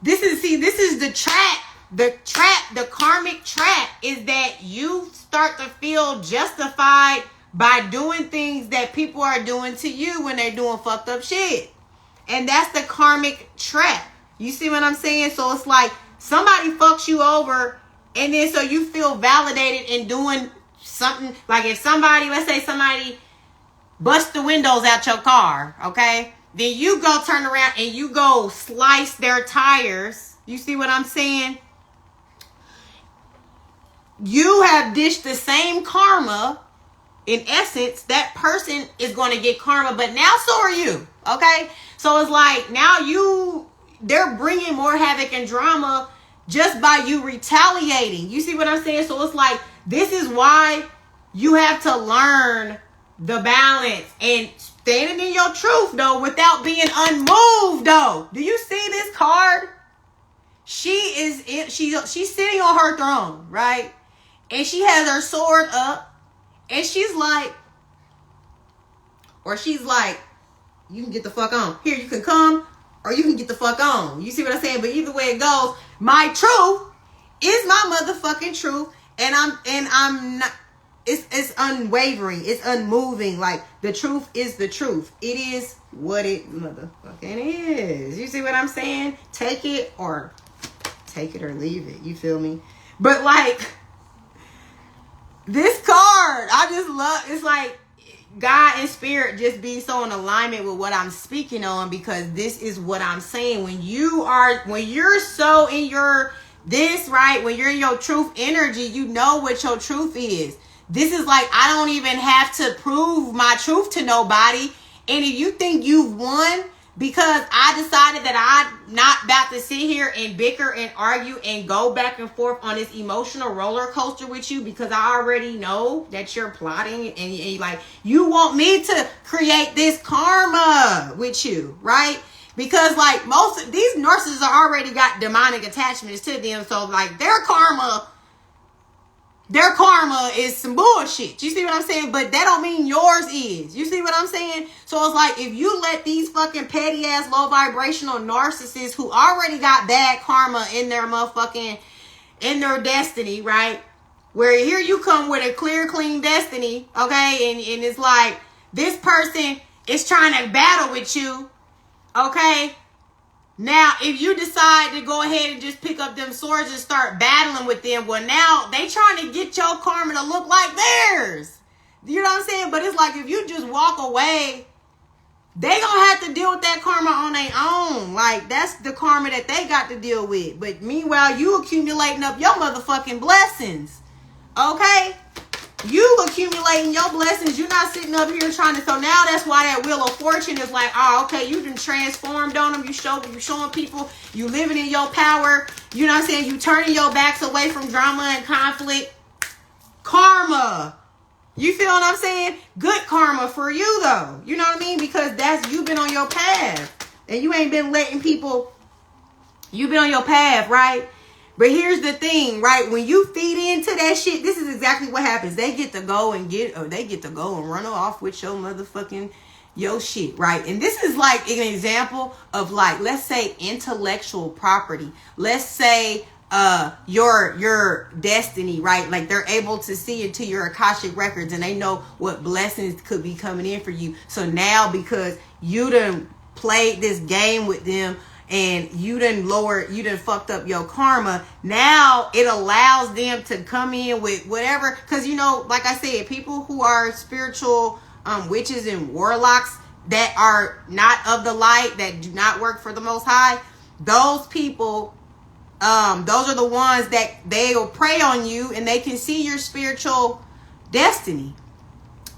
this is the trap. The karmic trap is that you start to feel justified by doing things that people are doing to you when they're doing fucked up shit. And that's the karmic trap. You see what I'm saying? So it's like somebody fucks you over, and then so you feel validated in doing something. Like if somebody, let's say somebody busts the windows out your car, okay? Then you go turn around and you go slice their tires. You see what I'm saying? You have dished the same karma. In essence, that person is going to get karma, but now so are you, okay? So it's like now they're bringing more havoc and drama just by you retaliating. You see what I'm saying? So it's like, this is why you have to learn the balance and standing in your truth, though, without being unmoved, though. Do you see this card? She's sitting on her throne, right? And she has her sword up, and she's like, you can get the fuck on. Here, you can come, or you can get the fuck on. You see what I'm saying? But either way it goes, my truth is my motherfucking truth, and I'm not. It's unwavering. It's unmoving. Like the truth is the truth. It is what it motherfucking is. You see what I'm saying? Take it or leave it. You feel me? But like this card, I just love. It's like God and spirit just be so in alignment with what I'm speaking on, because this is what I'm saying. When you're so in your this, right? When you're in your truth energy, you know what your truth is. This is like, I don't even have to prove my truth to nobody. And if you think you've won because I decided that I'm not about to sit here and bicker and argue and go back and forth on this emotional roller coaster with you, because I already know that you're plotting and like, you want me to create this karma with you, right? Because like most of these narcissists are already got demonic attachments to them. So like their karma is some bullshit. You see what I'm saying? But that don't mean yours is. You see what I'm saying? So it's like, if you let these fucking petty ass low vibrational narcissists who already got bad karma in their destiny, right? Where here you come with a clear, clean destiny, okay? And it's like, this person is trying to battle with you, okay? Now, if you decide to go ahead and just pick up them swords and start battling with them, well, now they trying to get your karma to look like theirs. You know what I'm saying? But it's like, if you just walk away they gonna have to deal with that karma on their own. Like, that's the karma that they got to deal with. But meanwhile, you accumulating up your motherfucking blessings. Okay? You accumulating your blessings. You're not sitting up here trying to. So now that's why that Wheel of Fortune is like, oh, okay, you done transformed on them. You showing people you living in your power. You know what I'm saying? You turning your backs away from drama and conflict. Karma. You feel what I'm saying? Good karma for you, though. You know what I mean? Because you've been on your path. And you ain't been letting people. You've been on your path, right? But here's the thing, right? When you feed into that shit, this is exactly what happens. They get to go and run off with your motherfucking shit, right? And this is like an example of, like, let's say intellectual property. Let's say your destiny, right? Like, they're able to see into your Akashic records and they know what blessings could be coming in for you. So now, because you done played this game with them and you done fucked up your karma, now it allows them to come in with whatever. Because, you know, like I said, people who are spiritual witches and warlocks that are not of the light, that do not work for the Most High, those people, those are the ones that they will prey on you and they can see your spiritual destiny.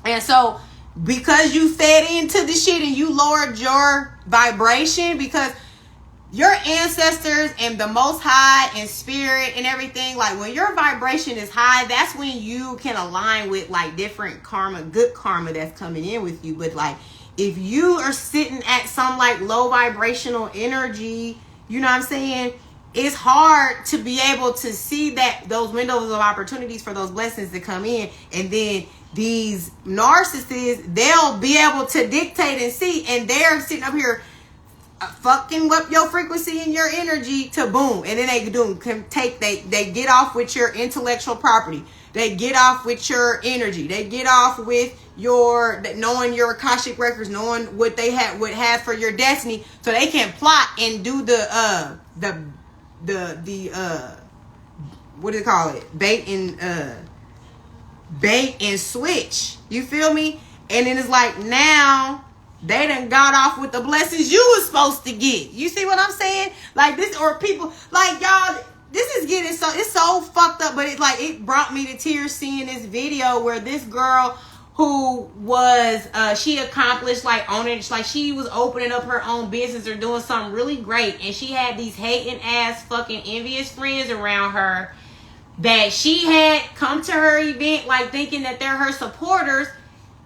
And so, because you fed into the shit and you lowered your vibration, because your ancestors and the Most High and spirit and everything, like, when your vibration is high, that's when you can align with, like, different karma, good karma that's coming in with you. But, like, if you are sitting at some, like, low vibrational energy, you know what I'm saying, it's hard to be able to see those windows of opportunities for those blessings to come in. And then these narcissists, they'll be able to dictate and see, and they're sitting up here fucking up your frequency and your energy to boom. And then they get off with your intellectual property. They get off with your energy. They get off with knowing your Akashic records, knowing what they have for your destiny, so they can plot and do the what do you call it? Bait and switch. You feel me? And then it's like, now they done got off with the blessings you was supposed to get. You see what I'm saying? Like this, or people like y'all. This is getting it's so fucked up. But it brought me to tears seeing this video where this girl who was she accomplished, like, owning, like, she was opening up her own business or doing something really great, and she had these hating ass fucking envious friends around her that she had come to her event, like, thinking that they're her supporters,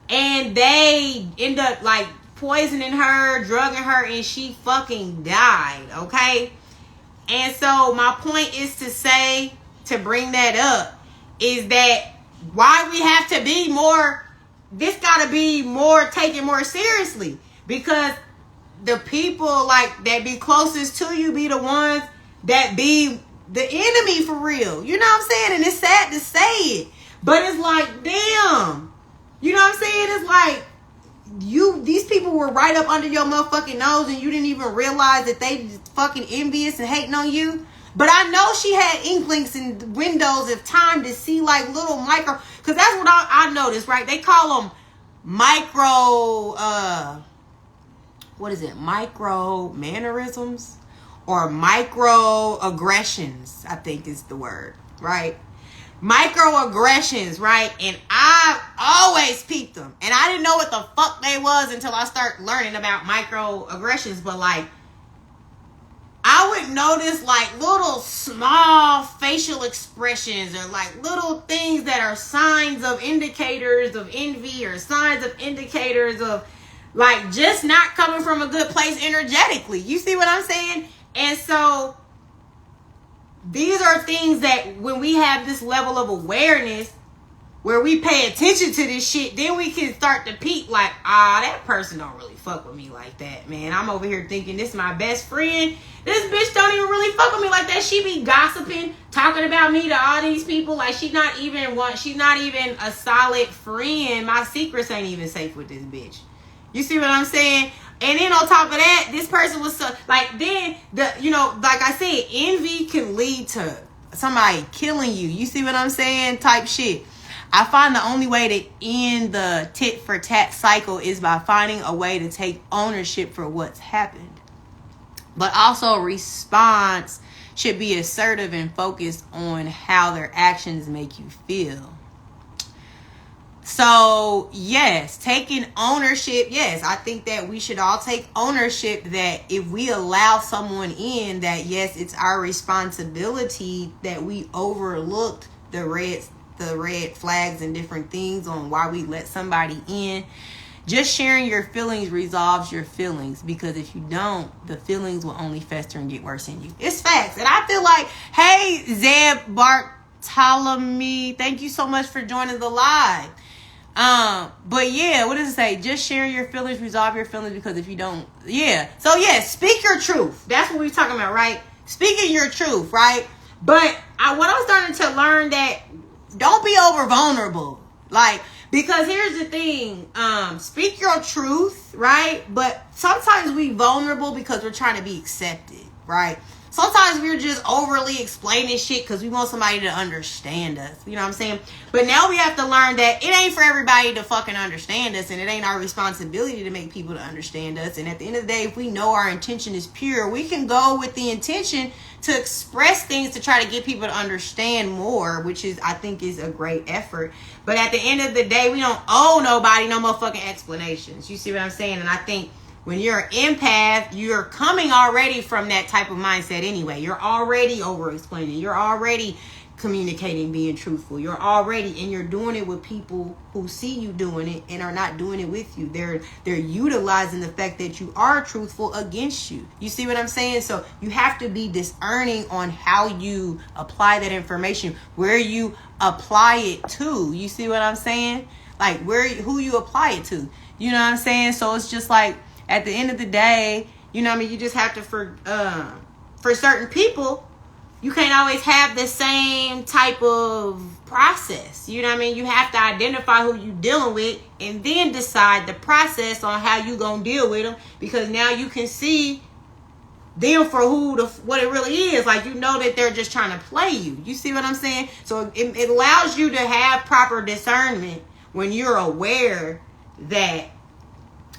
and they end up, like, poisoning her, drugging her, and she fucking died. Okay? And so my point is to bring that up, is that why we have to be more, this got to be more taken more seriously, because the people, like, that be closest to you be the ones that be the enemy for real. You know what I'm saying? And it's sad to say it, but it's like, damn, you know what I'm saying? It's like, these people were right up under your motherfucking nose and you didn't even realize that they just fucking envious and hating on you. But I know she had inklings and windows of time to see, like, little micro, because that's what I noticed, right? They call them micro, micro mannerisms or microaggressions, I think is the word, right? Microaggressions, right? And I always peeped them. And I didn't know what the fuck they was until I started learning about microaggressions. But, like, I would notice, like, little small facial expressions or, like, little things that are signs of indicators of envy or signs of indicators of, like, just not coming from a good place energetically. You see what I'm saying? And so these are things that when we have this level of awareness where we pay attention to this shit, then we can start to peep, like, that person don't really fuck with me like that, man. I'm over here thinking this is my best friend. This bitch don't even really fuck with me like that. She be gossiping, talking about me to all these people. Like, she's not even a solid friend. My secrets ain't even safe with this bitch. You see what I'm saying? And then on top of that, this person was so, like, then like I said, envy can lead to somebody killing you. You see what I'm saying? Type shit. I find the only way to end the tit for tat cycle is by finding a way to take ownership for what's happened. But also response should be assertive and focused on how their actions make you feel. So, yes, taking ownership. Yes, I think that we should all take ownership that if we allow someone in, that yes, it's our responsibility that we overlooked the red flags and different things on why we let somebody in. Just sharing your feelings resolves your feelings, because if you don't, the feelings will only fester and get worse in you. It's facts. And I feel like, hey, Zeb Bartholomew, thank you so much for joining the live. But yeah, what does it say? Just sharing your feelings resolve your feelings, because if you don't, yeah. So yeah, speak your truth. That's what we're talking about, right? Speaking your truth, right? But what I'm starting to learn that don't be over vulnerable. Like, because here's the thing, speak your truth, right? But sometimes we vulnerable because we're trying to be accepted, right? Sometimes we're just overly explaining shit because we want somebody to understand us. You know what I'm saying? But now we have to learn that it ain't for everybody to fucking understand us, and it ain't our responsibility to make people to understand us. And at the end of the day, if we know our intention is pure, we can go with the intention to express things to try to get people to understand more, which is, I think, is a great effort. But at the end of the day, we don't owe nobody no motherfucking explanations. You see what I'm saying? And I think when you're an empath, you're coming already from that type of mindset anyway. You're already over-explaining. You're already communicating, being truthful. You're doing it with people who see you doing it and are not doing it with you. They're utilizing the fact that you are truthful against you. You see what I'm saying? So you have to be discerning on how you apply that information, where you apply it to. You see what I'm saying? Like who you apply it to. You know what I'm saying? So it's just like, at the end of the day, you know what I mean? You just have to, for certain people, you can't always have the same type of process. You know what I mean? You have to identify who you're dealing with and then decide the process on how you going to deal with them. Because now you can see them for what it really is. Like, you know that they're just trying to play you. You see what I'm saying? So it allows you to have proper discernment when you're aware that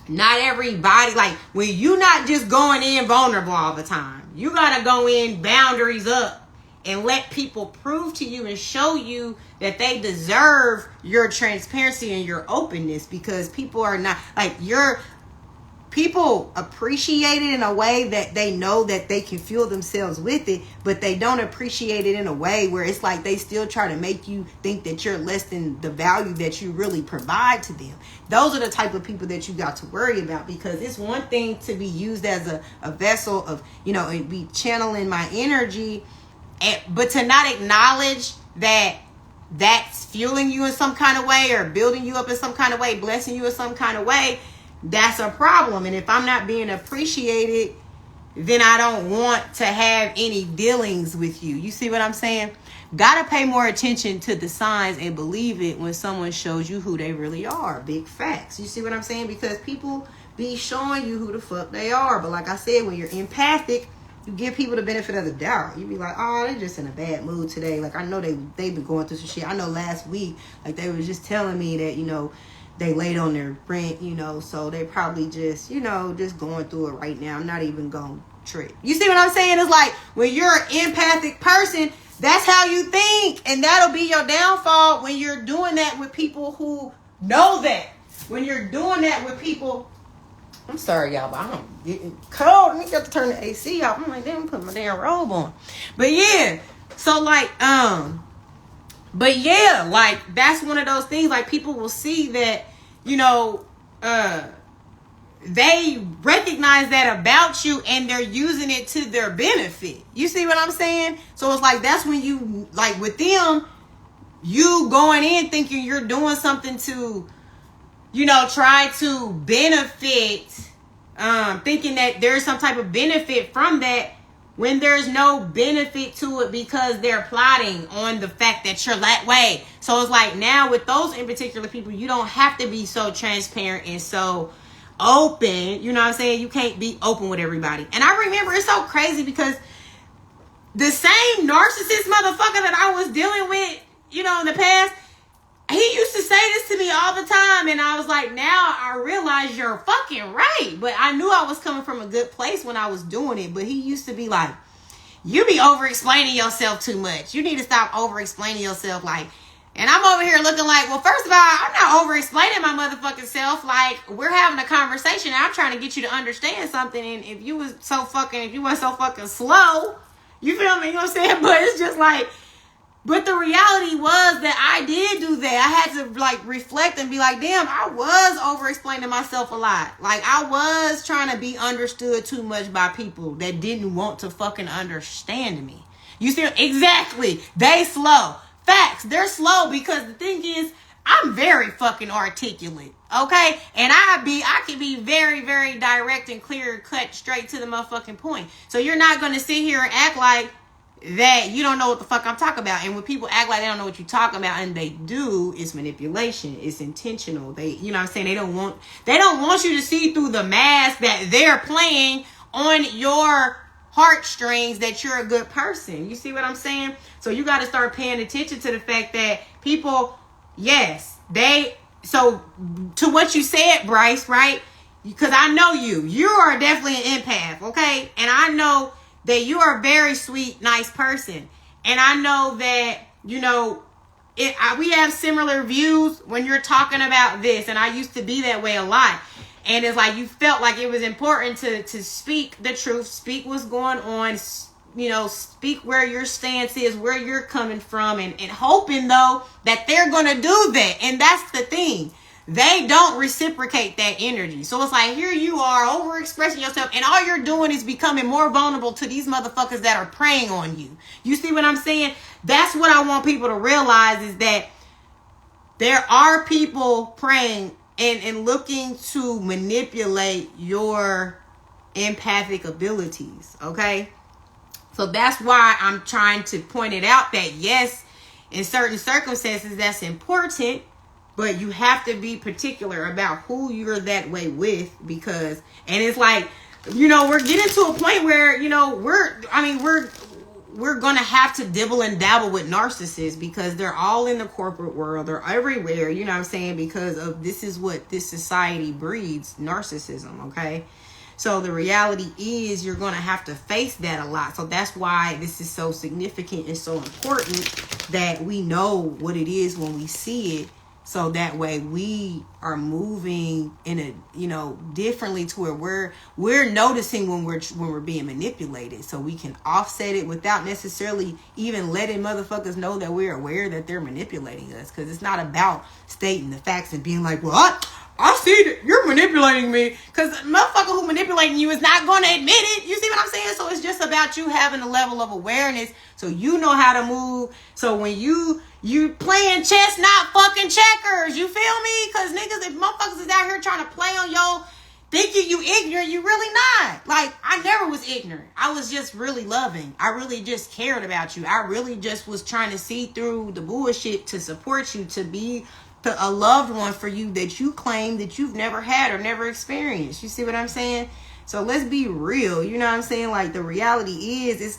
not everybody, like, when you not just going in vulnerable all the time, you gotta go in boundaries up and let people prove to you and show you that they deserve your transparency and your openness, because people are not, like, people appreciate it in a way that they know that they can feel themselves with it, but they don't appreciate it in a way where it's like they still try to make you think that you're less than the value that you really provide to them. Those are the type of people that you got to worry about, because it's one thing to be used as a vessel of, you know, and be channeling my energy, but to not acknowledge that that's fueling you in some kind of way or building you up in some kind of way, blessing you in some kind of way, that's a problem. And if I'm not being appreciated, then I don't want to have any dealings with you. You see what I'm saying? Gotta pay more attention to the signs and believe it when someone shows you who they really are. Big facts. You see what I'm saying? Because people be showing you who the fuck they are. But like I said, when you're empathic, you give people the benefit of the doubt. You be like, oh, they're just in a bad mood today. Like, I know they've been going through some shit. I know last week, like, they was just telling me that, you know, they late on their rent, you know, so they probably just, you know, just going through it right now. I'm not even going to trip. You see what I'm saying? It's like, when you're an empathic person, that's how you think. And that'll be your downfall when you're doing that with people who know that. When you're doing that with people, I'm sorry, y'all, but I'm getting cold. I got to turn the AC off. I'm like, damn, put my damn robe on. But yeah, so like, but yeah, like, that's one of those things, like, people will see that, you know, they recognize that about you and they're using it to their benefit. You see what I'm saying? So it's like, that's when you, like, with them, you going in thinking you're doing something to, you know, try to benefit, thinking that there's some type of benefit from that, when there's no benefit to it, because they're plotting on the fact that you're that way. So it's like, now with those in particular people, you don't have to be so transparent and so open. You know what I'm saying? You can't be open with everybody. And I remember, it's so crazy, because the same narcissist motherfucker that I was dealing with, you know, in the past, he used to say this to me all the time, and I was like, now I realize you're fucking right. But I knew I was coming from a good place when I was doing it. But he used to be like, you be over-explaining yourself too much. You need to stop over-explaining yourself. Like, and I'm over here looking like, well, first of all, I'm not over-explaining my motherfucking self. Like, we're having a conversation, and I'm trying to get you to understand something. And if you weren't so fucking slow, you feel me? You know what I'm saying? But it's just like, but the reality was that I did do that. I had to like reflect and be like, damn, I was over explaining myself a lot. Like I was trying to be understood too much by people that didn't want to fucking understand me. You see, exactly. They slow. Facts. They're slow because the thing is, I'm very fucking articulate. Okay? And I can be very, very direct and clear, cut straight to the motherfucking point. So you're not going to sit here and act like that you don't know what the fuck I'm talking about. And when people act like they don't know what you're talking about, and they do, it's manipulation. It's intentional. They, you know what I'm saying? They don't want you to see through the mask that they're playing on your heartstrings that you're a good person. You see what I'm saying? So you got to start paying attention to the fact that people, yes, so to what you said, Bryce, right? Because I know you are definitely an empath, okay? And I know that you are a very sweet, nice person. And I know that, you know, we have similar views when you're talking about this. And I used to be that way a lot. And it's like you felt like it was important to speak the truth, speak what's going on, you know, speak where your stance is, where you're coming from, and hoping, though, that they're going to do that. And that's the thing. They don't reciprocate that energy. So it's like, here you are overexpressing yourself, and all you're doing is becoming more vulnerable to these motherfuckers that are preying on you. You see what I'm saying? That's what I want people to realize, is that there are people preying and looking to manipulate your empathic abilities, okay? So that's why I'm trying to point it out that, yes, in certain circumstances, that's important. But you have to be particular about who you're that way with, because, and it's like, you know, we're getting to a point where, you know, we're going to have to dibble and dabble with narcissists, because they're all in the corporate world. They're everywhere, you know what I'm saying? Because of this is what this society breeds, narcissism, okay? So the reality is you're going to have to face that a lot. So that's why this is so significant and so important that we know what it is when we see it. So that way we are moving in a, you know, differently to where we're noticing when we're being manipulated, so we can offset it without necessarily even letting motherfuckers know that we're aware that they're manipulating us. Because it's not about stating the facts and being like, well, I see that you're manipulating me, because motherfucker who manipulating you is not going to admit it. You see what I'm saying? So it's just about you having a level of awareness so you know how to move. So when you playing chess, not fucking checkers. You feel me? Because niggas, if motherfuckers is out here trying to play on yo, thinking you ignorant, you really not. Like, I never was ignorant. I was just really loving. I really just cared about you. I really just was trying to see through the bullshit to support you, to be a loved one for you that you claim that you've never had or never experienced. You see what I'm saying? So let's be real. You know what I'm saying? Like, the reality is, there's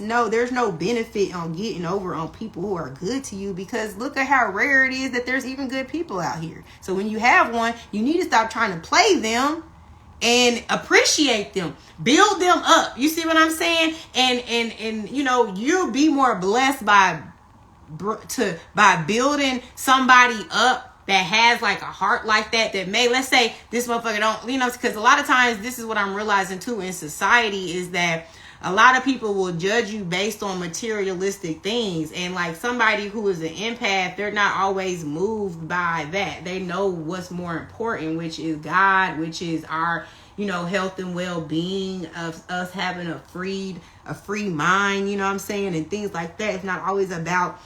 no benefit on getting over on people who are good to you, because look at how rare it is that there's even good people out here. So when you have one, you need to stop trying to play them and appreciate them, build them up. You see what I'm saying? And you know, you'll be more blessed by building somebody up that has like a heart like that may, let's say this motherfucker don't, you know, because a lot of times this is what I'm realizing too in society, is that a lot of people will judge you based on materialistic things. And like somebody who is an empath, they're not always moved by that. They know what's more important, which is God, which is our, you know, health and well-being, of us having a free mind, you know what I'm saying? And things like that. It's not always about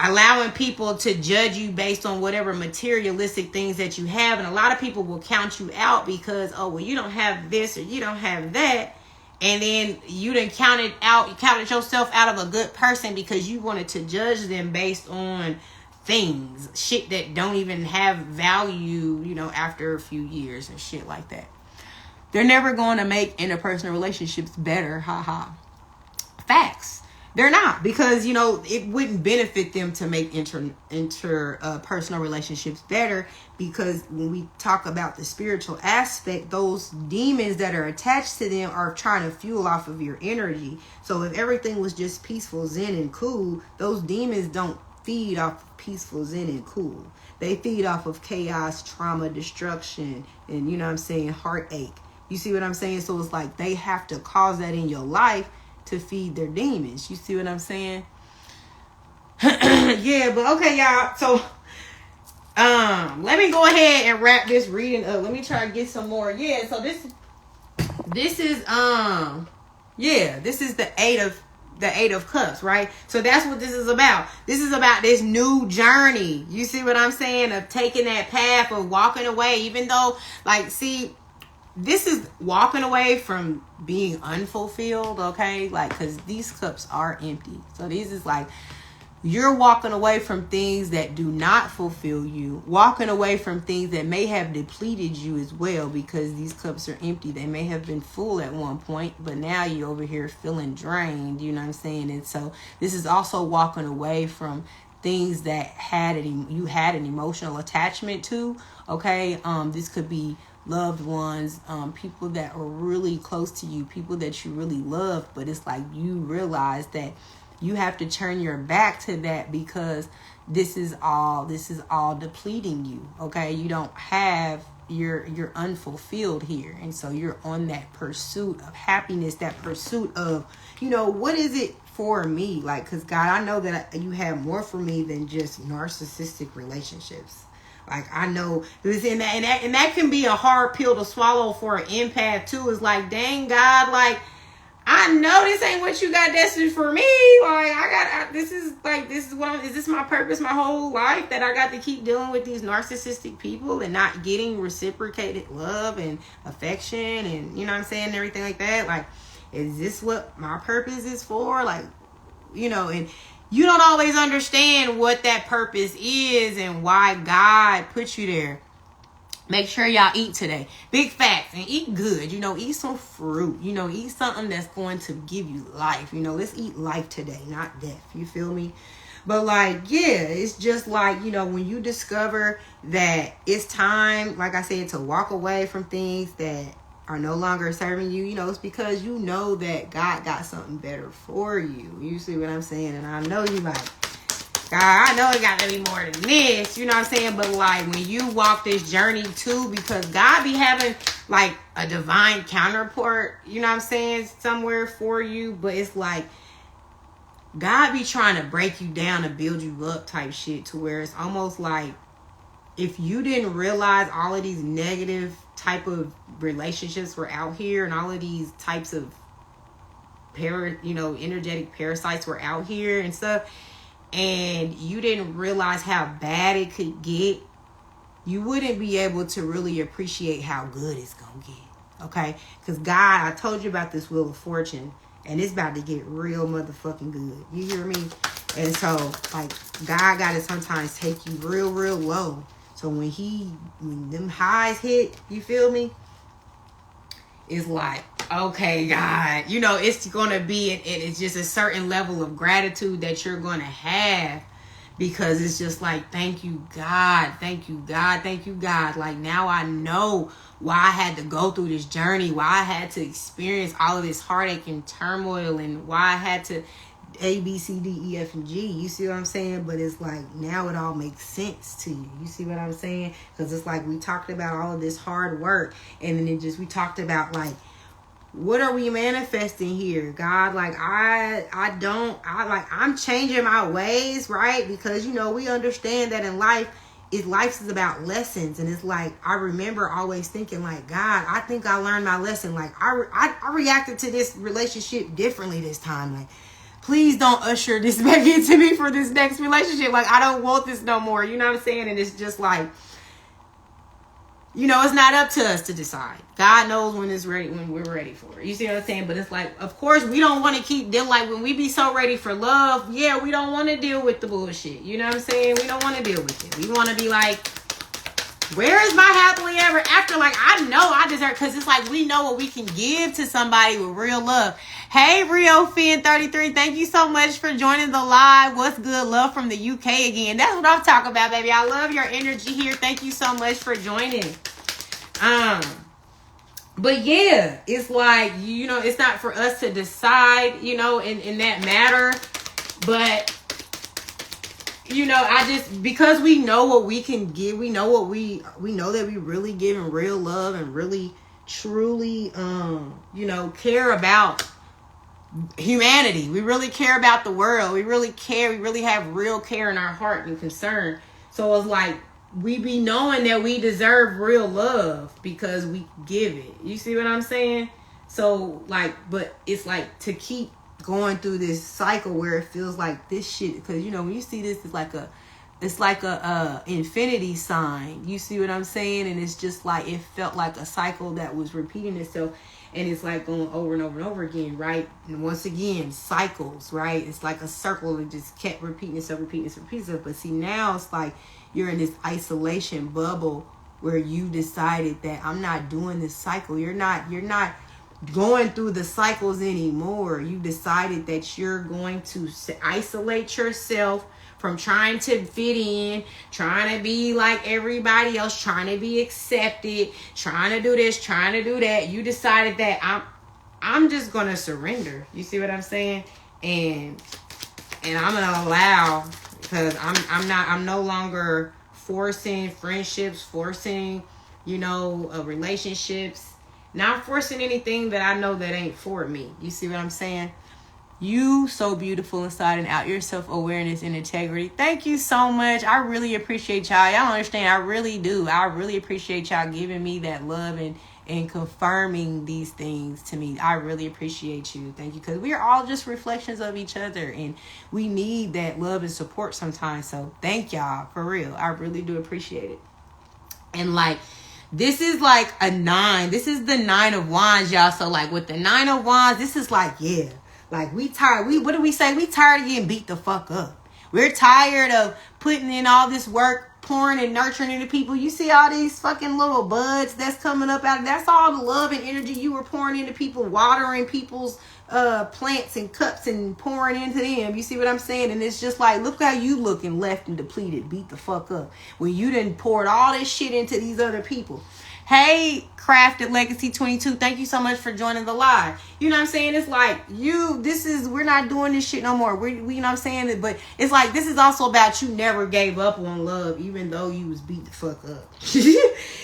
allowing people to judge you based on whatever materialistic things that you have. And a lot of people will count you out because, oh, well, you don't have this or you don't have that. And then you done counted yourself out of a good person because you wanted to judge them based on things, shit that don't even have value, you know, after a few years and shit like that. They're never going to make interpersonal relationships better. Facts. They're not, because, you know, it wouldn't benefit them to make personal relationships better, because when we talk about the spiritual aspect, those demons that are attached to them are trying to fuel off of your energy. So if everything was just peaceful, zen, and cool, those demons don't feed off of peaceful, zen, and cool. They feed off of chaos, trauma, destruction, and, you know what I'm saying, heartache. You see what I'm saying? So it's like they have to cause that in your life to feed their demons. You see what I'm saying? Yeah, but okay, y'all. So let me go ahead and wrap this reading up. Let me try to get some more. Yeah, so this is this is the eight of cups, right? So that's what this is about. This is about this new journey. You see what I'm saying? Of taking that path of walking away, even though, like, see, this is walking away from being unfulfilled, okay? Like, because these cups are empty. So this is like, you're walking away from things that do not fulfill you. Walking away from things that may have depleted you as well, because these cups are empty. They may have been full at one point, but now you're over here feeling drained. You know what I'm saying? And so this is also walking away from things that you had an emotional attachment to, okay? This could be loved ones, people that are really close to you, people that you really love, but it's like you realize that you have to turn your back to that, because this is all depleting you, okay? You don't have, you're unfulfilled here, and so you're on that pursuit of happiness, that pursuit of, you know, what is it for me? Like, because God, I know that you have more for me than just narcissistic relationships. Like, I know this, and that can be a hard pill to swallow for an empath too. It's like, dang, God, like, I know this ain't what you got destined for me. Like, this is this my purpose my whole life, that I got to keep dealing with these narcissistic people and not getting reciprocated love and affection and, you know what I'm saying, and everything like that. Like, is this what my purpose is for? Like, you know, and you don't always understand what that purpose is and why God put you there. Make sure y'all eat today. Big facts. And eat good. You know, eat some fruit. You know, eat something that's going to give you life. You know, let's eat life today, not death. You feel me? But like, yeah, it's just like, you know, when you discover that it's time, like I said, to walk away from things that are no longer serving you, you know, it's because you know that God got something better for you. You see what I'm saying? And I know you like, God, I know it got to be more than this, you know what I'm saying? But like, when you walk this journey too, because God be having like a divine counterpart, you know what I'm saying, somewhere for you, but it's like, God be trying to break you down and build you up type shit, to where it's almost like, if you didn't realize all of these negative type of relationships were out here, and all of these types of energetic parasites were out here and stuff, and you didn't realize how bad it could get, you wouldn't be able to really appreciate how good it's gonna get, okay? Because God, I told you about this Wheel of Fortune, and it's about to get real motherfucking good. You hear me? And so, like, God gotta sometimes take you real, real low. So when them highs hit, you feel me? It's like, okay, God, you know, it's going to be, it's just a certain level of gratitude that you're going to have, because it's just like, thank you, God. Thank you, God. Thank you, God. Like, now I know why I had to go through this journey, why I had to experience all of this heartache and turmoil, and why I had to A, B, C, D, E, F, and G. You see what I'm saying? But it's like, now it all makes sense to you. You see what I'm saying? Because it's like, we talked about all of this hard work, and then we talked about, like, what are we manifesting here, God? Like, I'm changing my ways, right? Because, you know, we understand that in life is about lessons. And it's like, I remember always thinking, like, God, I think I learned my lesson. Like, I reacted to this relationship differently this time. Like, please don't usher this back into me for this next relationship. Like, I don't want this no more. You know what I'm saying? And it's just like, you know, it's not up to us to decide. God knows when it's ready, when we're ready for it. You see what I'm saying? But it's like, of course, we don't want to keep dealing. Like, when we be so ready for love, yeah, we don't want to deal with the bullshit. You know what I'm saying? We don't want to deal with it. We want to be like, where is my happily ever after? Like, I know I deserve, because it's like, we know what we can give to somebody with real love. Hey, Rio Finn 33. Thank you so much for joining the live. What's good? Love from the UK again. That's what I'm talking about, baby. I love your energy here. Thank you so much for joining. But yeah, it's like, it's not for us to decide, in that matter. But, because we know what we can give, we know we know that we really giving real love and really, truly, care about humanity. We really care about the world. We really care. We really have real care in our heart and concern. So it's like, we be knowing that we deserve real love because we give it. You see what I'm saying? So like, but it's like to keep going through this cycle where it feels like this shit, because when you see this, it's like a infinity sign. You see what I'm saying? And it's just like, it felt like a cycle that was repeating itself, and it's like going over and over and over again, right? And once again, cycles, right? It's like a circle that just kept repeating itself. But see, now it's like you're in this isolation bubble where you decided that I'm not doing this cycle. You're not going through the cycles anymore. You decided that you're going to isolate yourself from trying to fit in, trying to be like everybody else, trying to be accepted, trying to do this, trying to do that. You decided that I'm just gonna surrender. You see what I'm saying? And I'm gonna allow, because I'm no longer forcing friendships, forcing, relationships, not forcing anything that I know that ain't for me. You see what I'm saying? You so beautiful inside and out. Your self-awareness and integrity. Thank you so much. I really appreciate y'all. Y'all understand. I really do. I really appreciate y'all giving me that love and confirming these things to me. I really appreciate you. Thank you. Because we are all just reflections of each other, and we need that love and support sometimes. So thank y'all, for real. I really do appreciate it. And like, this is like a 9. This is the 9 of Wands, y'all. So like with the 9 of Wands, this is like, yeah. Like, we tired. What do we say? We tired of getting beat the fuck up. We're tired of putting in all this work, pouring and nurturing into people. You see all these fucking little buds that's coming up out. That's all the love and energy you were pouring into people, watering people's plants and cups and pouring into them. You see what I'm saying? And it's just like, look how you looking, left and depleted, beat the fuck up, when you done poured all this shit into these other people. Hey, Crafted Legacy 22, thank you so much for joining the live. You know what I'm saying? It's like, we're not doing this shit no more. We you know what I'm saying? But it's like, this is also about you never gave up on love, even though you was beat the fuck up.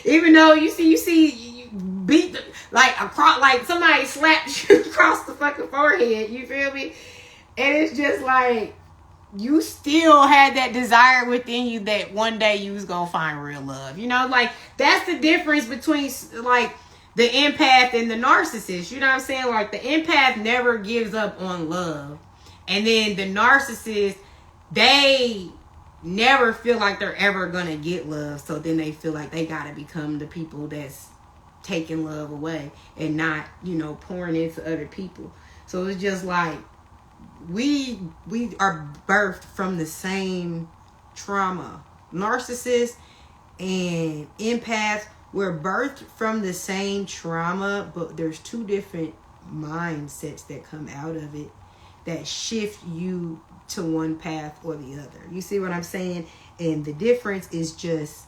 Even though you beat the, like somebody slapped you across the fucking forehead. You feel me? And it's just like, you still had that desire within you that one day you was gonna find real love. Like, that's the difference between like the empath and the narcissist. You know what I'm saying? Like, the empath never gives up on love, and then the narcissist, they never feel like they're ever gonna get love, so then they feel like they gotta become the people that's taking love away and not, pouring into other people. So it's just like, we are birthed from the same trauma. Narcissists and empaths, we're birthed from the same trauma, but there's 2 different mindsets that come out of it that shift you to one path or the other. You see what I'm saying? And the difference is just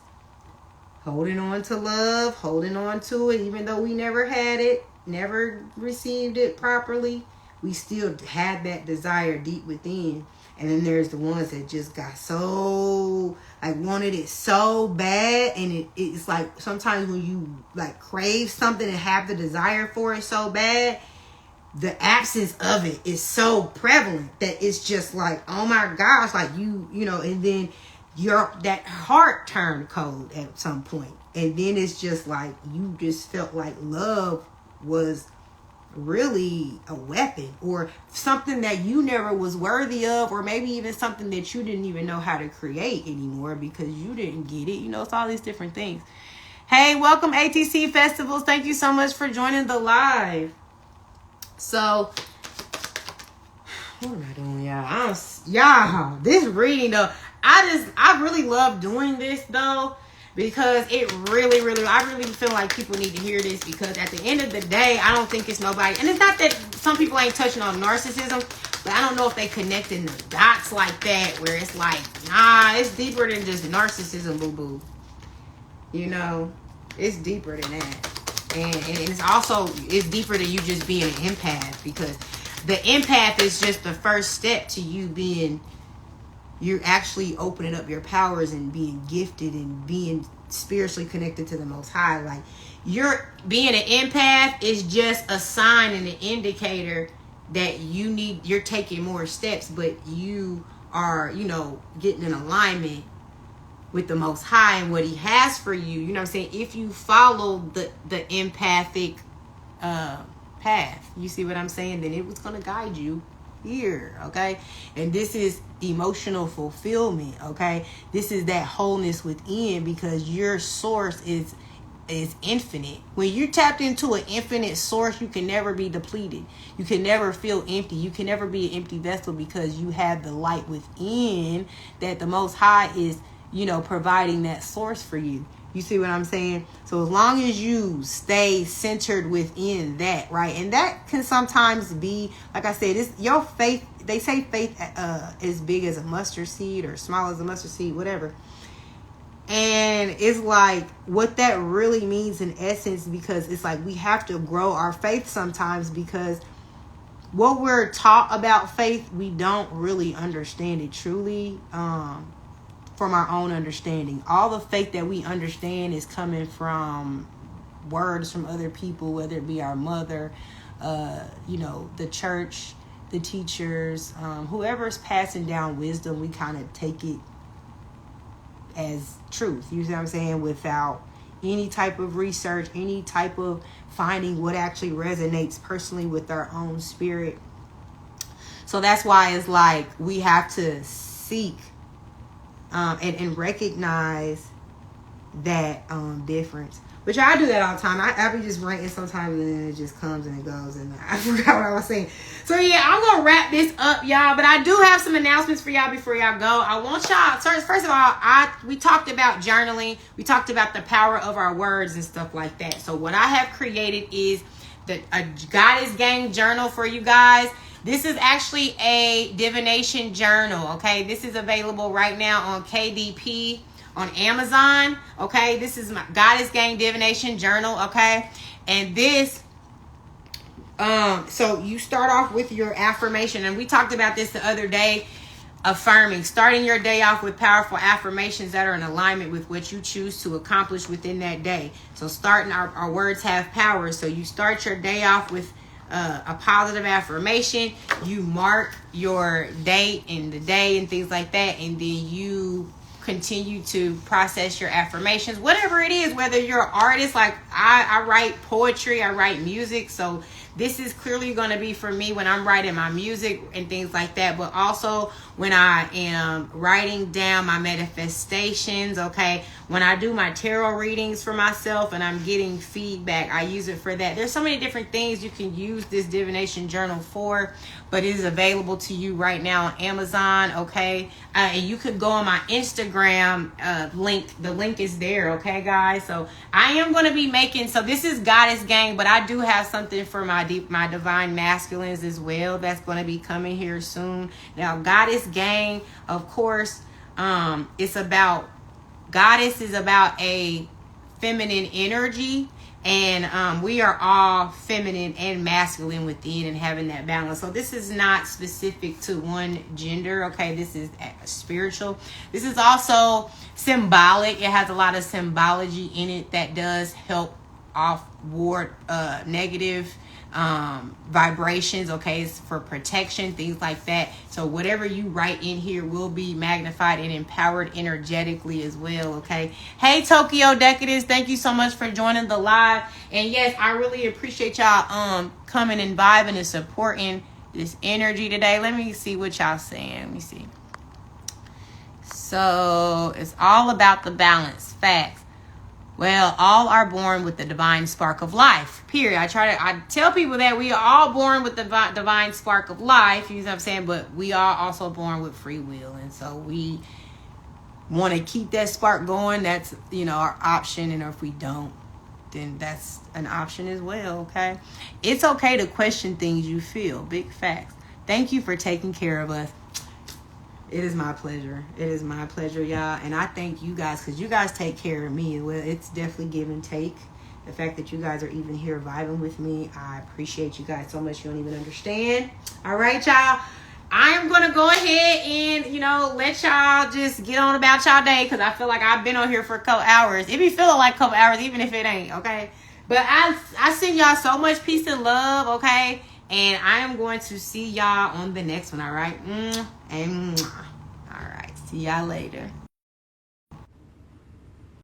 holding on to love, holding on to it, even though we never had it, never received it properly. We still had that desire deep within. And then there's the ones that just got so, like, wanted it so bad. And it's like, sometimes when you like crave something and have the desire for it so bad, the absence of it is so prevalent that it's just like, oh my gosh, like and then that heart turned cold at some point. And then it's just like, you just felt like love was really a weapon, or something that you never was worthy of, or maybe even something that you didn't even know how to create anymore because you didn't get it. It's all these different things. Hey, welcome ATC Festivals. Thank you so much for joining the live. So, what am I doing, y'all? Y'all, this reading though, I really love doing this though, because it really, I really feel like people need to hear this, because at the end of the day, I don't think it's nobody, and it's not that some people ain't touching on narcissism, but I don't know if they connecting the dots like that, where it's like, nah, it's deeper than just narcissism, boo-boo. You know, it's deeper than that. And it's also, it's deeper than you just being an empath, because the empath is just the first step to you being, you're actually opening up your powers and being gifted and being spiritually connected to the Most High. Like, you're being an empath is just a sign and an indicator that you're taking more steps, but you are, you know, getting in alignment with the Most High and what He has for you. You know what I'm saying? If you follow the empathic path, you see what I'm saying, then it was going to guide you here, okay? And this is emotional fulfillment, okay? This is that wholeness within, because your source is infinite. When you're tapped into an infinite source, you can never be depleted. You can never feel empty. You can never be an empty vessel, because you have the light within that the Most High is, you know, providing that source for you. You see what I'm saying? So as long as you stay centered within that, right? And that can sometimes be, like I said, it's your faith. They say faith is big as a mustard seed or small as a mustard seed, whatever. And it's like what that really means in essence, because it's like we have to grow our faith sometimes, because what we're taught about faith, we don't really understand it truly. From our own understanding. All the faith that we understand is coming from words from other people, whether it be our mother, you know, the church, the teachers, whoever's passing down wisdom, we kind of take it as truth. You see what I'm saying? Without any type of research, any type of finding what actually resonates personally with our own spirit. So that's why it's like we have to seek and recognize that difference. Which I do that all the time. I be just ranting sometimes, and then it just comes and it goes, and I forgot what I was saying. So yeah, I'm gonna wrap this up, y'all. But I do have some announcements for y'all before y'all go. I want y'all, first of all, we talked about journaling. We talked about the power of our words and stuff like that. So what I have created is a Goddess Gang journal for you guys. This is actually a divination journal, okay? This is available right now on KDP on Amazon, okay? This is my Goddess Gang divination journal, okay? And this, so you start off with your affirmation, and we talked about this the other day, affirming, starting your day off with powerful affirmations that are in alignment with what you choose to accomplish within that day. So starting, our words have power, so you start your day off with a positive affirmation. You mark your date and the day and things like that, and then you continue to process your affirmations, whatever it is, whether you're an artist. Like I write poetry, I write music, so this is clearly going to be for me when I'm writing my music and things like that, but also when I am writing down my manifestations, okay? When I do my tarot readings for myself and I'm getting feedback, I use it for that. There's so many different things you can use this divination journal for, but it is available to you right now on Amazon, okay? And you could go on my Instagram link. The link is there, okay, guys? So I am going to be making, so this is Goddess Gang, but I do have something for my divine masculines as well that's going to be coming here soon. Now, Goddess Gang, of course, it's about, Goddess is about a feminine energy, and we are all feminine and masculine within and having that balance. So this is not specific to one gender, okay? This is spiritual. This is also symbolic. It has a lot of symbology in it that does help ward negative vibrations, okay? It's for protection, things like that. So whatever you write in here will be magnified and empowered energetically as well, okay? Hey, Tokyo Decadence, thank you so much for joining the live. And yes, I really appreciate y'all coming and vibing and supporting this energy today. Let me see what y'all saying. Let me see. So it's all about the balance. Facts. Well, all are born with the divine spark of life, period. I tell people that we are all born with the divine spark of life, you know what I'm saying? But we are also born with free will. And so we want to keep that spark going, that's, our option. And if we don't, then that's an option as well, okay? It's okay to question things you feel. Big facts. Thank you for taking care of us. It is my pleasure. It is my pleasure, y'all. And I thank you guys, because you guys take care of me. Well, it's definitely give and take. The fact that you guys are even here vibing with me, I appreciate you guys so much. You don't even understand. All right, y'all. I'm going to go ahead and, let y'all just get on about y'all day, because I feel like I've been on here for a couple hours. It be feeling like a couple hours, even if it ain't, okay? But I send y'all so much peace and love, okay? And I am going to see y'all on the next one, all right? All right. See y'all later.